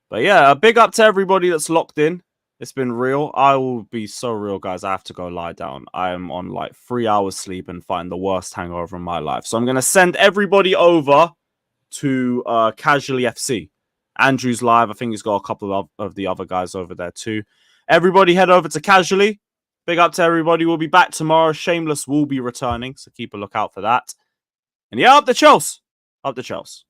But yeah, a big up to everybody that's locked in. It's been real. I will be so real, guys. I have to go lie down. I am on like 3 hours sleep and find the worst hangover in my life. So I'm going to send everybody over to Casually FC. Andrew's live. I think he's got a couple of the other guys over there too. Everybody head over to Casually. Big up to everybody. We'll be back tomorrow. Shameless will be returning, so keep a lookout for that. And yeah, up the Chelsea. Up the Chelsea.